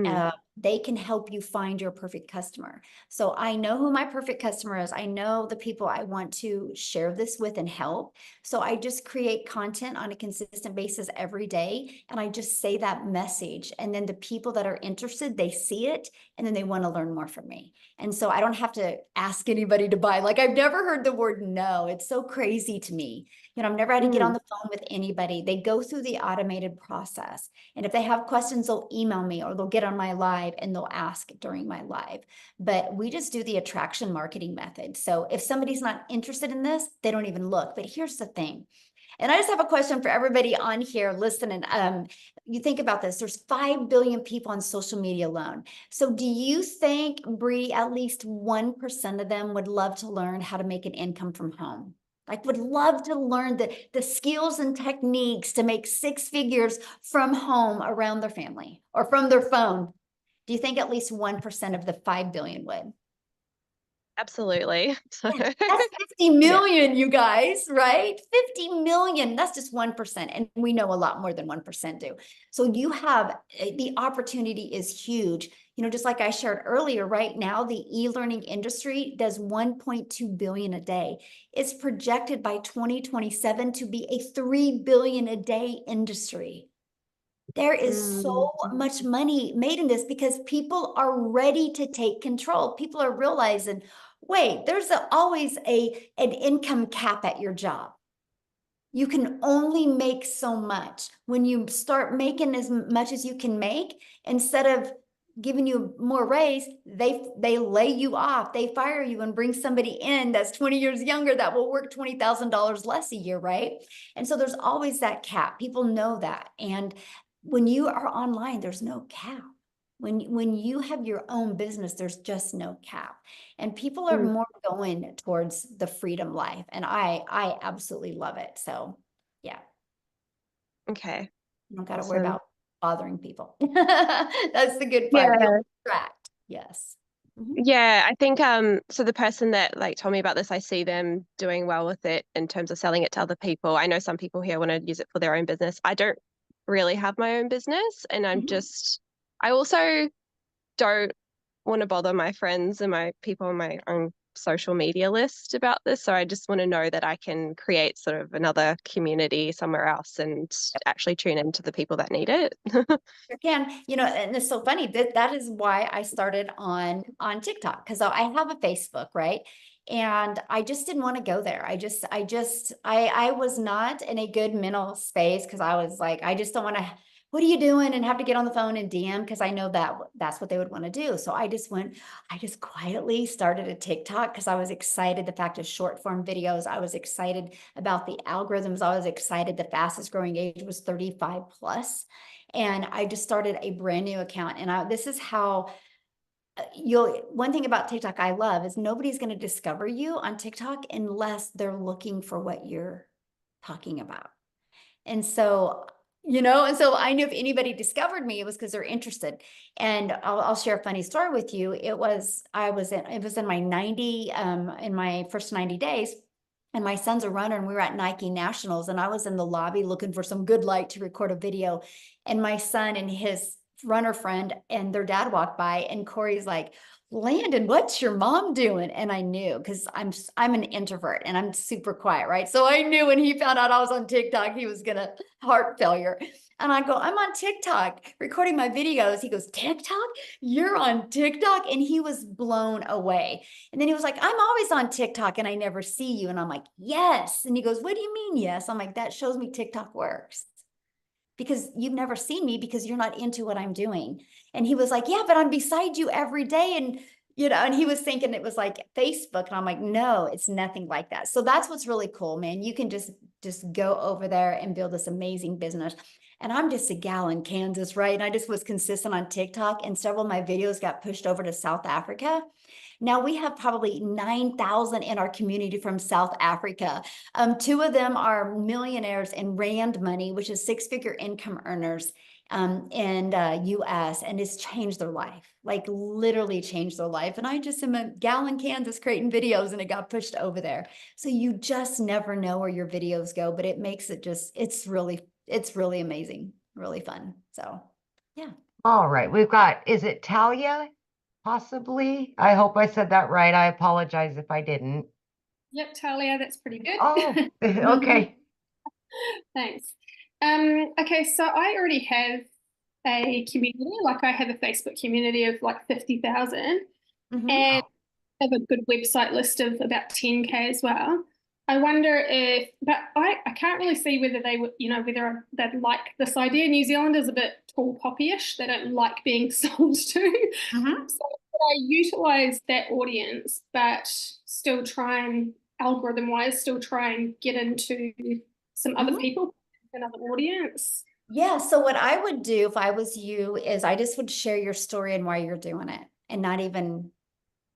they can help you find your perfect customer. So I know who my perfect customer is. I know the people I want to share this with and help. So I just create content on a consistent basis every day. And I just say that message. And then the people that are interested, they see it, and then they want to learn more from me. And so I don't have to ask anybody to buy. Like, I've never heard the word no. It's so crazy to me. You know, I've never had to get on the phone with anybody. They go through the automated process. And if they have questions, they'll email me, or they'll get on my live and they'll ask during my live. But we just do the attraction marketing method. So if somebody's not interested in this, they don't even look. But here's the thing. And I just have a question for everybody on here listening. You think about this, there's 5 billion people on social media alone. So do you think, Bree, at least 1% of them would love to learn how to make an income from home? Like, would love to learn the skills and techniques to make 6 figures from home around their family or from their phone? Do you think at least 1% of the 5 billion would? Absolutely. So That's 50 million, you guys, right? 50 million. That's just 1%. And we know a lot more than 1% do. So you have the opportunity is huge. You know, just like I shared earlier, right now, the e-learning industry does 1.2 billion a day. It's projected by 2027 to be a 3 billion a day industry. There is so much money made in this because people are ready to take control. People are realizing, wait, there's always an income cap at your job. You can only make so much. When you start making as much as you can make, instead of giving you more raise, they lay you off, they fire you and bring somebody in that's 20 years younger that will work $20,000 less a year, right? And so there's always that cap. People know that. And when you are online, there's no cap. When you have your own business, there's just no cap. And people are more going towards the freedom life. And I absolutely love it. So yeah. Okay. You don't got to worry Awesome. about bothering people. That's the good part. Yeah. You'll distract. Yes. Yeah, I think so the person that like told me about this, I see them doing well with it in terms of selling it to other people. I know some people here want to use it for their own business. I don't really have my own business, and I also don't want to bother my friends and my people on my own social media list about this. So I just want to know that I can create sort of another community somewhere else and actually tune into the people that need it. Sure can, you know, and it's so funny that is why I started on TikTok, because I have a Facebook, right? And I just didn't want to go there. I was not in a good mental space because I was like, I just don't want to, what are you doing? And have to get on the phone and DM because I know that that's what they would want to do. So I just quietly started a TikTok because I was excited. The fact of short form videos, I was excited about the algorithms. I was excited. The fastest growing age was 35 plus. And I just started a brand new account. And this is how one thing about TikTok I love is nobody's going to discover you on TikTok unless they're looking for what you're talking about. And so, you know, and so I knew if anybody discovered me, it was because they're interested. And I'll share a funny story with you. It was in my first 90 days. And my son's a runner and we were at Nike Nationals and I was in the lobby looking for some good light to record a video. And my son and his runner friend and their dad walked by and Corey's like, Landon, what's your mom doing? And I knew because I'm an introvert and I'm super quiet, right? So I knew when he found out I was on TikTok, he was gonna heart failure. And I go, I'm on TikTok recording my videos. He goes, TikTok? You're on TikTok? And he was blown away. And then he was like, I'm always on TikTok and I never see you. And I'm like, yes. And he goes, what do you mean, yes? I'm like, that shows me TikTok works. Because you've never seen me because you're not into what I'm doing. And he was like, yeah, but I'm beside you every day. And, you know, and he was thinking it was like Facebook. And I'm like, no, it's nothing like that. So that's what's really cool, man. You can just go over there and build this amazing business. And I'm just a gal in Kansas, right? And I just was consistent on TikTok and several of my videos got pushed over to South Africa. Now we have probably 9,000 in our community from South Africa. 2 of them are millionaires in Rand money, which is 6-figure income earners in US, and it's changed their life, like literally changed their life. And I just am a gal in Kansas creating videos and it got pushed over there. So you just never know where your videos go, but it makes it it's really amazing, really fun. So yeah. All right, we've got, is it Talia? Possibly. I hope I said that right. I apologize if I didn't. Yep, Talia, that's pretty good. Oh, okay. Thanks. Okay, so I already have a community, like I have a Facebook community of like 50,000 and I have a good website list of about 10K as well. I wonder if, but I can't really see whether they would, you know, whether they'd like this idea. New Zealand is a bit tall poppy-ish. They don't like being sold to. So I utilize that audience, but still try and algorithm-wise, still try and get into some other people, another audience. Yeah. So what I would do if I was you is I just would share your story and why you're doing it and not even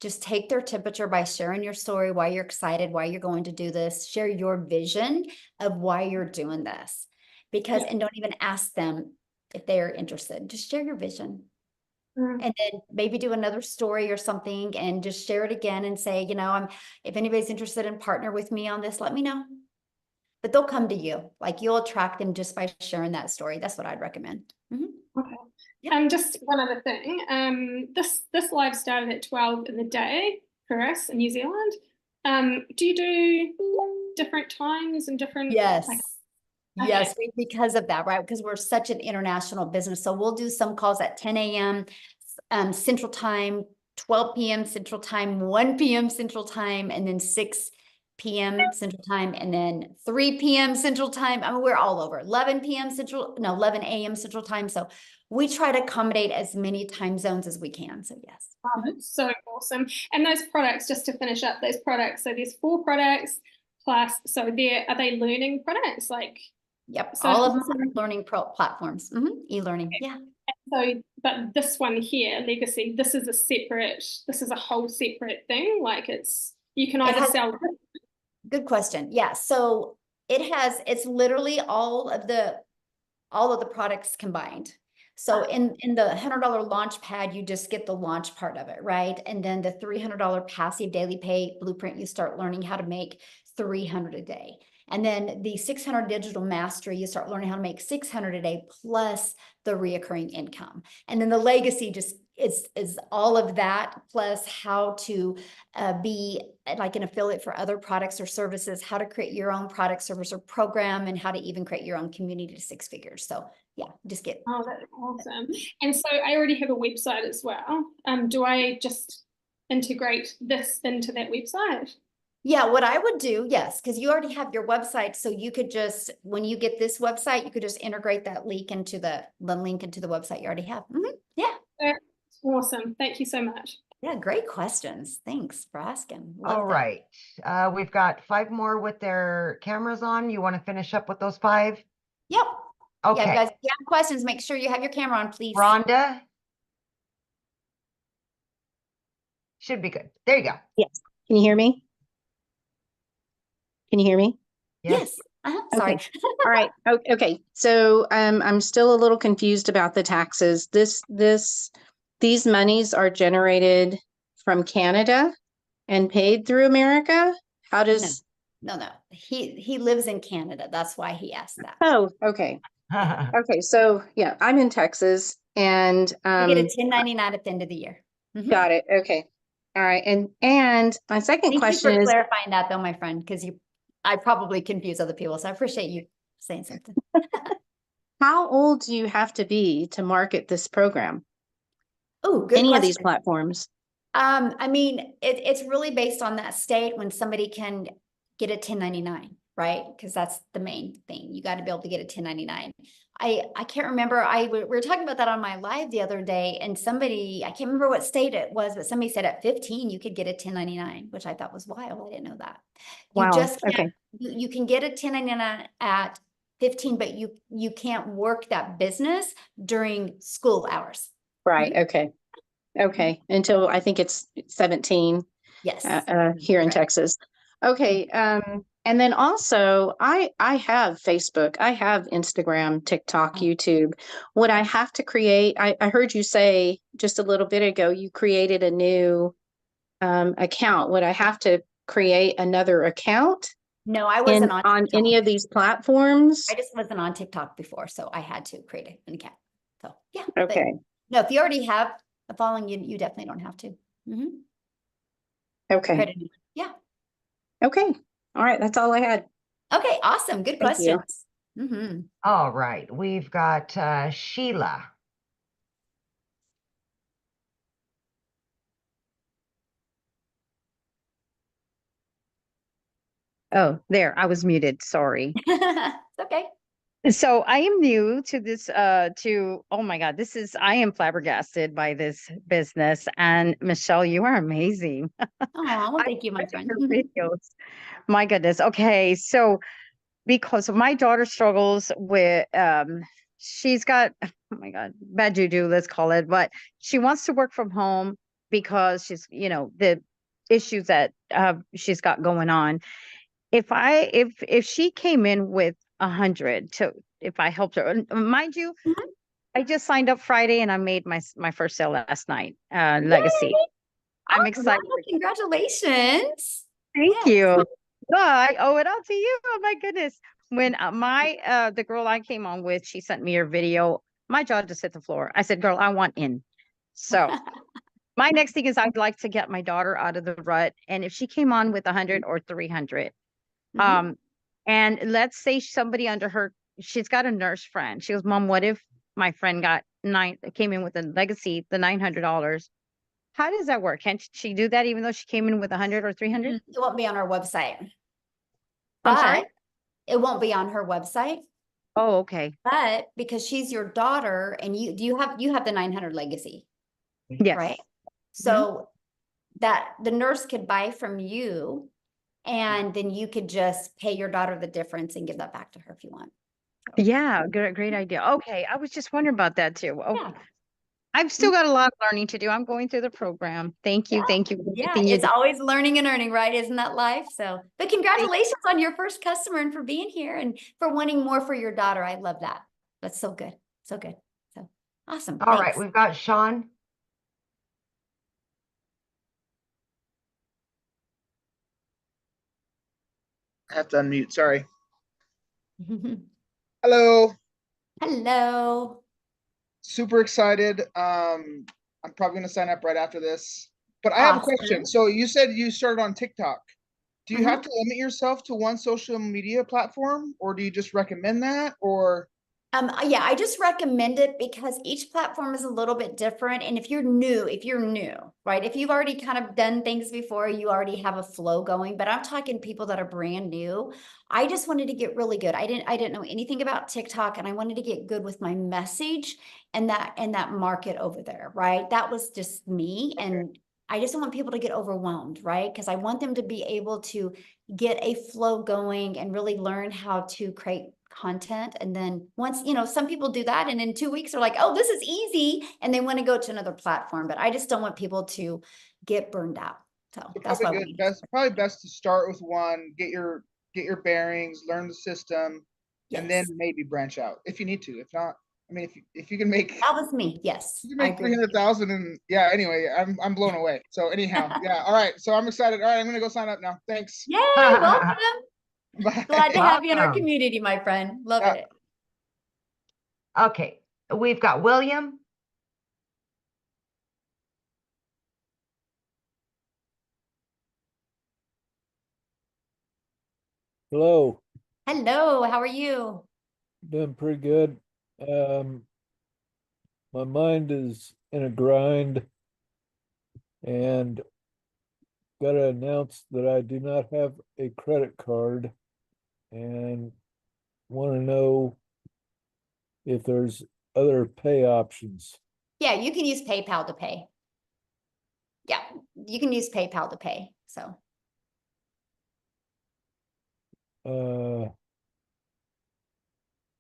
just take their temperature by sharing your story, why you're excited, why you're going to do this, share your vision of why you're doing this. Because, and don't even ask them if they are interested, just share your vision. And then maybe do another story or something and just share it again and say, you know, if anybody's interested in partner with me on this, let me know. But they'll come to you. Like you'll attract them just by sharing that story. That's what I'd recommend. Okay. Just one other thing. This live started at 12 in the day for us in New Zealand. Do you do different times and different? Yes. Like, Yes, because of that, right? Because we're such an international business. So we'll do some calls at 10 a.m. Central Time, 12 p.m. Central Time, 1 p.m. Central Time, and then 6 p.m. Central Time, and then 3 p.m. Central Time. I mean, we're all over. 11 a.m. Central Time. So we try to accommodate as many time zones as we can. So yes. Wow, that's so awesome. And those products, just to finish up, those products. So there's 4 products plus. So are they learning products like? Yep, So all of them are learning platforms, e-learning, yeah. So, but this one here, Legacy, this is a whole separate thing. Like you can either sell. Good question. Yeah, so it's literally all of the products combined. So in the $100 launch pad, you just get the launch part of it, right? And then the $300 passive daily pay blueprint, you start learning how to make 300 a day. And then the 600 digital mastery, you start learning how to make 600 a day plus the reoccurring income. And then the legacy just is all of that plus how to be like an affiliate for other products or services, how to create your own product, service, or program, and how to even create your own community to 6 figures. So yeah, just get. Oh, that's awesome. And so I already have a website as well. Do I just integrate this into that website? Yeah, what I would do, yes, because you already have your website. So you could just, when you get this website, you could just integrate that link into the link into the website you already have. Yeah. That's awesome. Thank you so much. Yeah, great questions. Thanks for asking. All right. We've got 5 more with their cameras on. You want to finish up with those 5? Yep. Okay. Yeah, guys, if you have questions, make sure you have your camera on, please. Rhonda? Should be good. There you go. Yes. Can you hear me? Can you hear me? Yes. Sorry. Okay. All right. Okay. So I'm still a little confused about the taxes. These monies are generated from Canada and paid through America. How does? No. He lives in Canada. That's why he asked that. Oh, okay. Okay. So yeah, I'm in Texas and you get a 1099 at the end of the year. Got it. Okay. All right. And my second question Thank you is for clarifying that though, my friend, because I probably confuse other people. So I appreciate you saying something. how old do you have to be to market this program? Oh, good Any question. of these platforms? I mean, it's really based on that state when somebody can get a 1099, right? Because that's the main thing. You got to be able to get a 1099. I can't remember. We were talking about that on my live the other day, and somebody, I can't remember what state it was, but somebody said at 15 you could get a 1099, which I thought was wild. I didn't know that. You Wow. just can't. Okay. You can get a 1099 at 15, but you can't work that business during school hours. Right. Okay. Okay. Until I think it's 17. Yes. Here in Texas. Okay. And then also I have Facebook, I have Instagram, TikTok, YouTube. Would I have to create, I heard you say just a little bit ago, you created a new account. Would I have to create another account? No, I wasn't on any of these platforms. I just wasn't on TikTok before, so I had to create an account. So yeah. Okay. No, if you already have a following, you definitely don't have to. Okay. Yeah. Okay. All right. That's all I had. Okay. Awesome. Good Thank you. questions. All right. We've got Sheila. Oh, there, I was muted. Sorry. It's okay. So I am new to this, oh my God, I am flabbergasted by this business. And Michelle, you are amazing. Oh, well, thank you, my friend. Your videos. My goodness. Okay. So because my daughter struggles with, she's got, oh my God, bad juju, let's call it, but she wants to work from home because she's, the issues that she's got going on. If she came in with 100 if I helped her, mind you, I just signed up Friday and I made my first sale last night. Legacy. I'm excited. Wow, congratulations. Thank Yes. you. Oh, I owe it all to you. Oh my goodness. When the girl I came on with, she sent me her video. My jaw just hit the floor. I said, girl, I want in. So my next thing is I'd like to get my daughter out of the rut. And if she came on with 100 or 300, and let's say somebody under her, she's got a nurse friend. She goes, Mom, what if my friend came in with a legacy, the $900? How does that work? Can't she do that even though she came in with 100 or 300? It won't be on our website. I'm sorry? But it won't be on her website. Oh, okay. But because she's your daughter and you have the 900 legacy. Yes. Right. So that the nurse could buy from you and then you could just pay your daughter the difference and give that back to her if you want. Yeah, great idea. Okay. I was just wondering about that too. Okay. Yeah. I've still got a lot of learning to do. I'm going through the program. Thank you. Thank you. for Yeah, everything you it's do. always learning and earning, right? Isn't that life? So, but congratulations on your first customer and for being here and for wanting more for your daughter. I love that. That's so good. So good. So awesome. All right, Thanks. we've got Sean. I have to unmute, sorry. Hello. Hello. Super excited. I'm probably gonna sign up right after this. But I have a question. So you said you started on TikTok. Do you have to limit yourself to one social media platform, or do you just recommend that? Or Yeah, I just recommend it because each platform is a little bit different. And if you're new, right? If you've already kind of done things before, you already have a flow going, but I'm talking people that are brand new. I just wanted to get really good. I didn't know anything about TikTok and I wanted to get good with my message and that market over there, right? That was just me. And I just don't want people to get overwhelmed, right? Because I want them to be able to get a flow going and really learn how to create content. And then once, some people do that and in 2 weeks they're like, oh, this is easy. And they want to go to another platform, but I just don't want people to get burned out. So that's why probably best to start with one, get your bearings, learn the system, and then maybe branch out if you need to. If not, I mean, if you can make that was me, yes. You can make 300,000 and anyway, I'm blown away. So anyhow, all right. So I'm excited. All right, I'm gonna go sign up now. Thanks. Yay, welcome. Bye. Glad to have you in our community, my friend. Love it. Okay, we've got William. Hello. Hello, how are you? Doing pretty good. My mind is in a grind and gotta announce that I do not have a credit card and want to know if there's other pay options. Yeah, you can use PayPal to pay. Yeah, you can use PayPal to pay. So.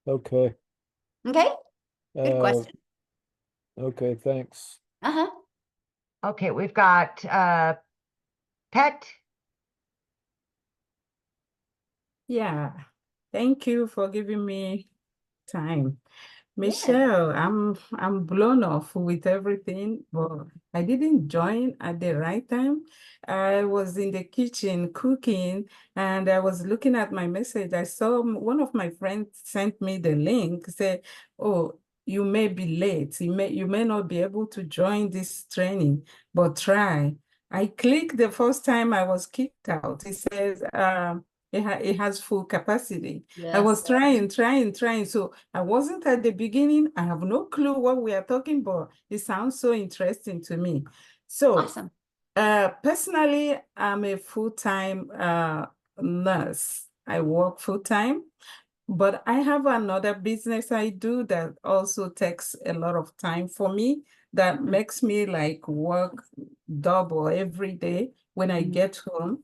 Okay. Okay. Good question. Okay, thanks. Uh-huh. Okay, we've got Pet. Yeah, thank you for giving me time. Michelle, I'm blown off with everything, but I didn't join at the right time. I was in the kitchen cooking and I was looking at my message. I saw one of my friends sent me the link, said, oh, you may be late. You may not be able to join this training, but try. I clicked the first time I was kicked out. It says, it has full capacity. I was trying. So I wasn't at the beginning. I have no clue what we are talking about. It sounds so interesting to me. So awesome. Personally, I'm a full-time nurse. I work full-time, but I have another business I do that also takes a lot of time for me. That makes me like work double every day when I get home.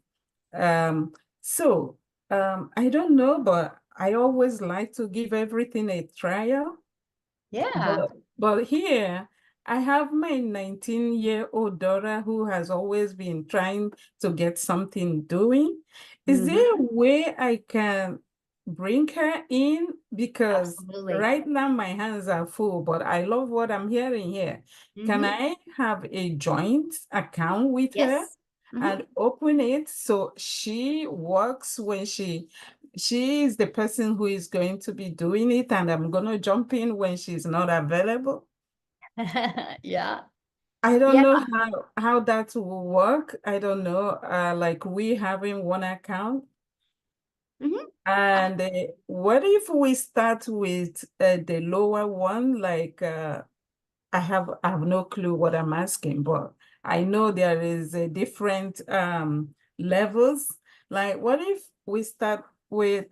I don't know, but I always like to give everything a trial. Yeah. But here, I have my 19-year-old daughter who has always been trying to get something doing. Is there a way I can bring her in? Because Absolutely. right now my hands are full, but I love what I'm hearing here. Can I have a joint account with her Yes. and open it so she works when she is the person who is going to be doing it, and I'm gonna jump in when she's not available? Yeah. I don't Yeah. know how that will work. I don't know. Like we having one account. And what if we start with the lower one? Like I have no clue what I'm asking, but I know there is a different levels. Like what if we start with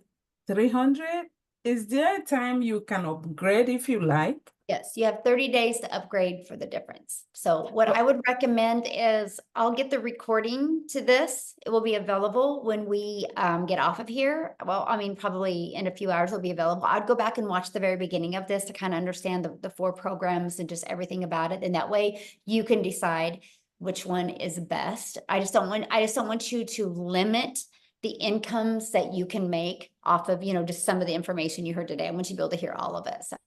300? Is there a time you can upgrade if you like? Yes, you have 30 days to upgrade for the difference. So what I would recommend is I'll get the recording to this. It will be available when we get off of here. Well, I mean, probably in a few hours it'll be available. I'd go back and watch the very beginning of this to kind of understand the 4 programs and just everything about it. And that way you can decide which one is best. I just don't want you to limit the incomes that you can make off of, just some of the information you heard today. I want you to be able to hear all of it. So.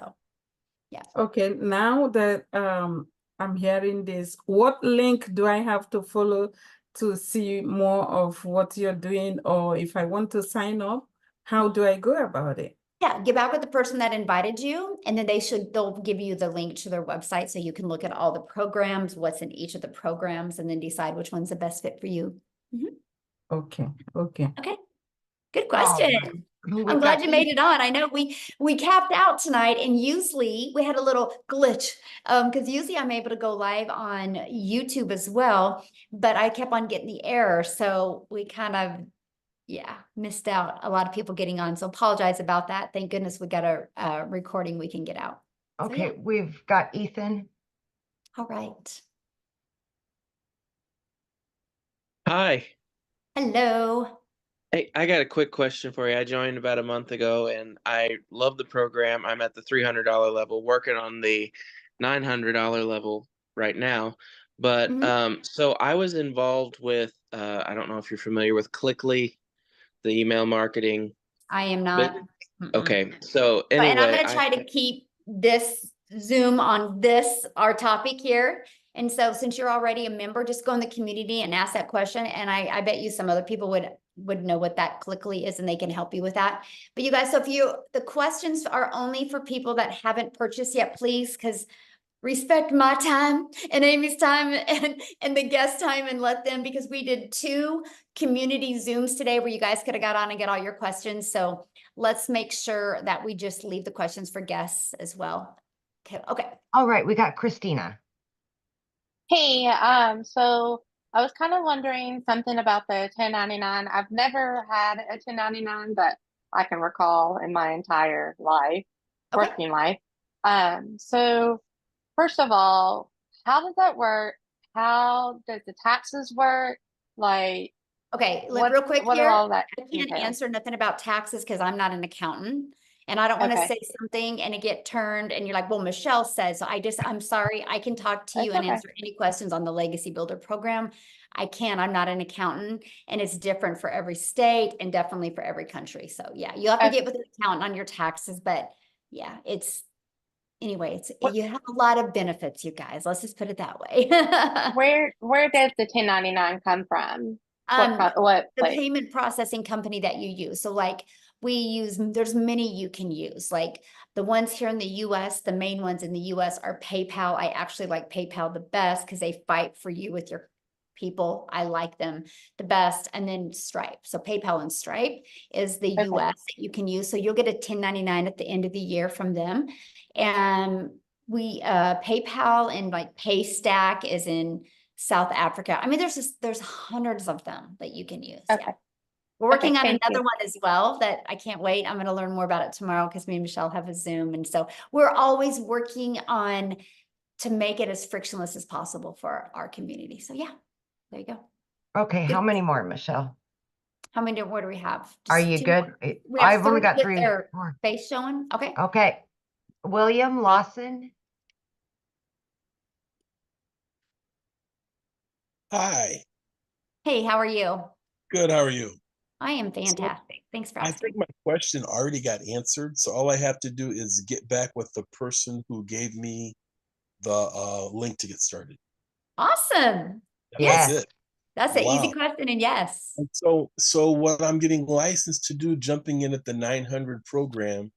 Yeah. Okay, now that I'm hearing this, what link do I have to follow to see more of what you're doing? Or if I want to sign up, how do I go about it? Yeah, get back with the person that invited you, and then they'll give you the link to their website so you can look at all the programs, what's in each of the programs, and then decide which one's the best fit for you. Okay, okay. Okay, good question. We I'm glad got you made it on. I know we capped out tonight, and usually we had a little glitch because usually I'm able to go live on YouTube as well, but I kept on getting the error, so we kind of missed out a lot of people getting on. So apologize about that. Thank goodness we got a recording we can get out. Okay, we've got Ethan. All right. Hi. Hello. Hey, I got a quick question for you. I joined about a month ago and I love the program. I'm at the $300 level, working on the $900 level right now. But so I was involved with I don't know if you're familiar with Clickly, the email marketing. I am not. Okay. So And I'm anyway, going to try to keep this Zoom on our topic here. And so since you're already a member, just go in the community and ask that question. And I bet you some other people would know what that Clickly is and they can help you with that. But you guys, so the questions are only for people that haven't purchased yet, please, because respect my time and Amy's time and the guest time, and let them, because we did 2 community Zooms today where you guys could have got on and get all your questions. So let's make sure that we just leave the questions for guests as well. Okay. All right, we got Christina. Hey, so I was kind of wondering something about the 1099. I've never had a 1099, but I can recall in my entire life, working life. So first of all, how does that work? How does the taxes work? Like, okay, real quick what here. are all that I can't entail? answer nothing about taxes because I'm not an accountant. And I don't want to say something and it get turned and you're like, well, Michelle says, so I'm sorry. I can talk to you and answer any questions on the Legacy Builder program. I'm not an accountant, and it's different for every state and definitely for every country. So yeah, you have to get with an accountant on your taxes, but yeah, you have a lot of benefits, you guys. Let's just put it that way. Where does the 1099 come from? The payment processing company that you use. So like there's many you can use. Like the ones here in the US, the main ones in the US are PayPal. I actually like PayPal the best because they fight for you with your people. I like them the best. And then Stripe. So PayPal and Stripe is the US that you can use. So you'll get a 1099 at the end of the year from them. And PayPal and like Paystack is in South Africa. I mean, there's hundreds of them that you can use. Yeah. We're working on another one as well that I can't wait. I'm going to learn more about it tomorrow because me and Michelle have a Zoom. And so we're always working on to make it as frictionless as possible for our community. So yeah, there you go. Okay, how many more, Michelle? How many more do we have? Just are you good? We have I've only got 3 more. Face showing. Okay. Okay. William Lawson. Hi. Hey, how are you? Good. How are you? I am fantastic. Thanks for I asking. think my question already got answered. So all I have to do is get back with the person who gave me the link to get started. Awesome. That's it. That's an easy Wow. question, and yes. And so what I'm getting licensed to do, jumping in at the 900 program,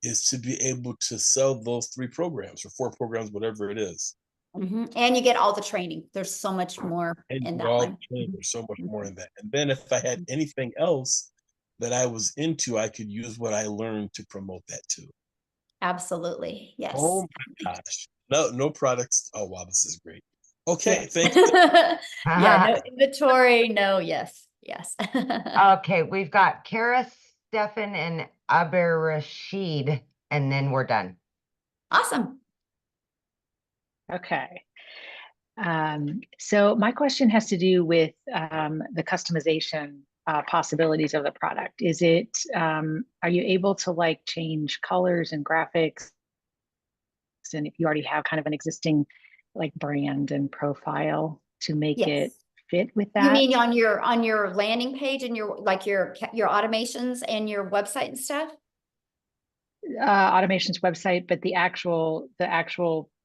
is to be able to sell those 3 programs or 4 programs, whatever it is. And you get all the training. There's so much more And in you that all one. training, there's so much more in that. And then if I had anything else that I was into, I could use what I learned to promote that too. Absolutely. Yes. Oh my gosh. No products. Oh wow, this is great. Okay, Yes. thank you. Yeah, no inventory, no, yes. Okay, we've got Kara, Stefan, and Aber Rashid, and then we're done. Awesome. Okay. So my question has to do with the customization possibilities of the product. Is it, are you able to like change colors and graphics? And if you already have kind of an existing like brand and profile to make it fit with that? You mean on your landing page and your automations and your website and stuff? Automations website, but the actual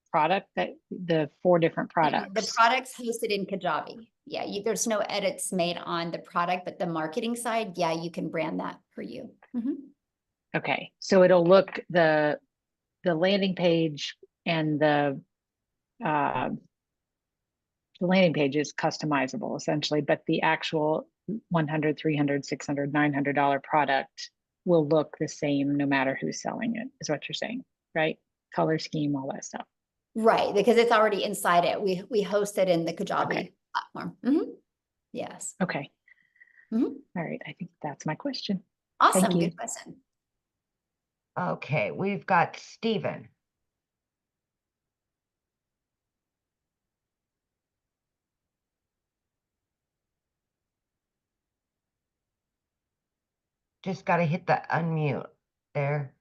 product, that the 4 different products. The product's hosted in Kajabi. Yeah, there's no edits made on the product, but the marketing side, yeah, you can brand that for you. Okay, so it'll look the landing page and the landing page is customizable essentially, but the actual $100, $300, $600, $900 product will look the same no matter who's selling it, is what you're saying, right? Color scheme, all that stuff. Right, because it's already inside it. We host it in the Kajabi platform. Yes. Okay. All right, I think that's my question. Awesome, Thank you. good question. Okay, we've got Stephen. Just got to hit the unmute there.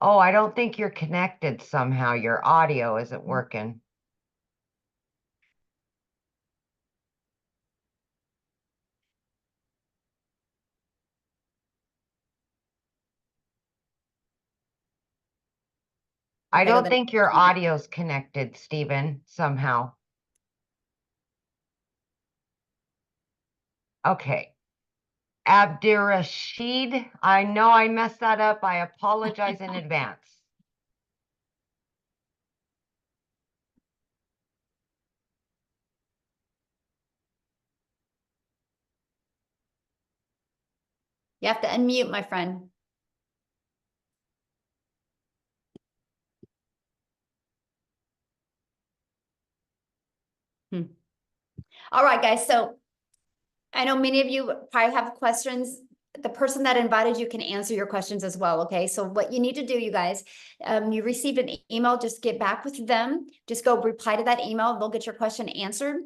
Oh, I don't think you're connected somehow. Your audio isn't working. I don't think your audio's connected, Stephen, somehow. Okay. Abdirashid, I know I messed that up. I apologize in advance. You have to unmute, my friend. All right, guys. So I know many of you probably have questions. The person that invited you can answer your questions as well. Okay. So what you need to do, you guys, you received an email, just get back with them. Just go reply to that email. They'll get your question answered.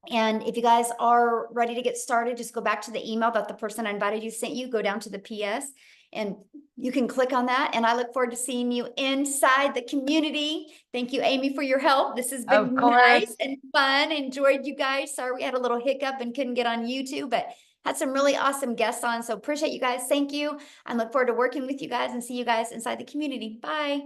And if you guys are ready to get started, just go back to the email that the person I invited you sent you, go down to the PS, and you can click on that. And I look forward to seeing you inside the community. Thank you, Amy, for your help. This has been nice and fun. Enjoyed you guys. Sorry we had a little hiccup and couldn't get on YouTube, but had some really awesome guests on. So appreciate you guys. Thank you. I look forward to working with you guys and see you guys inside the community. Bye.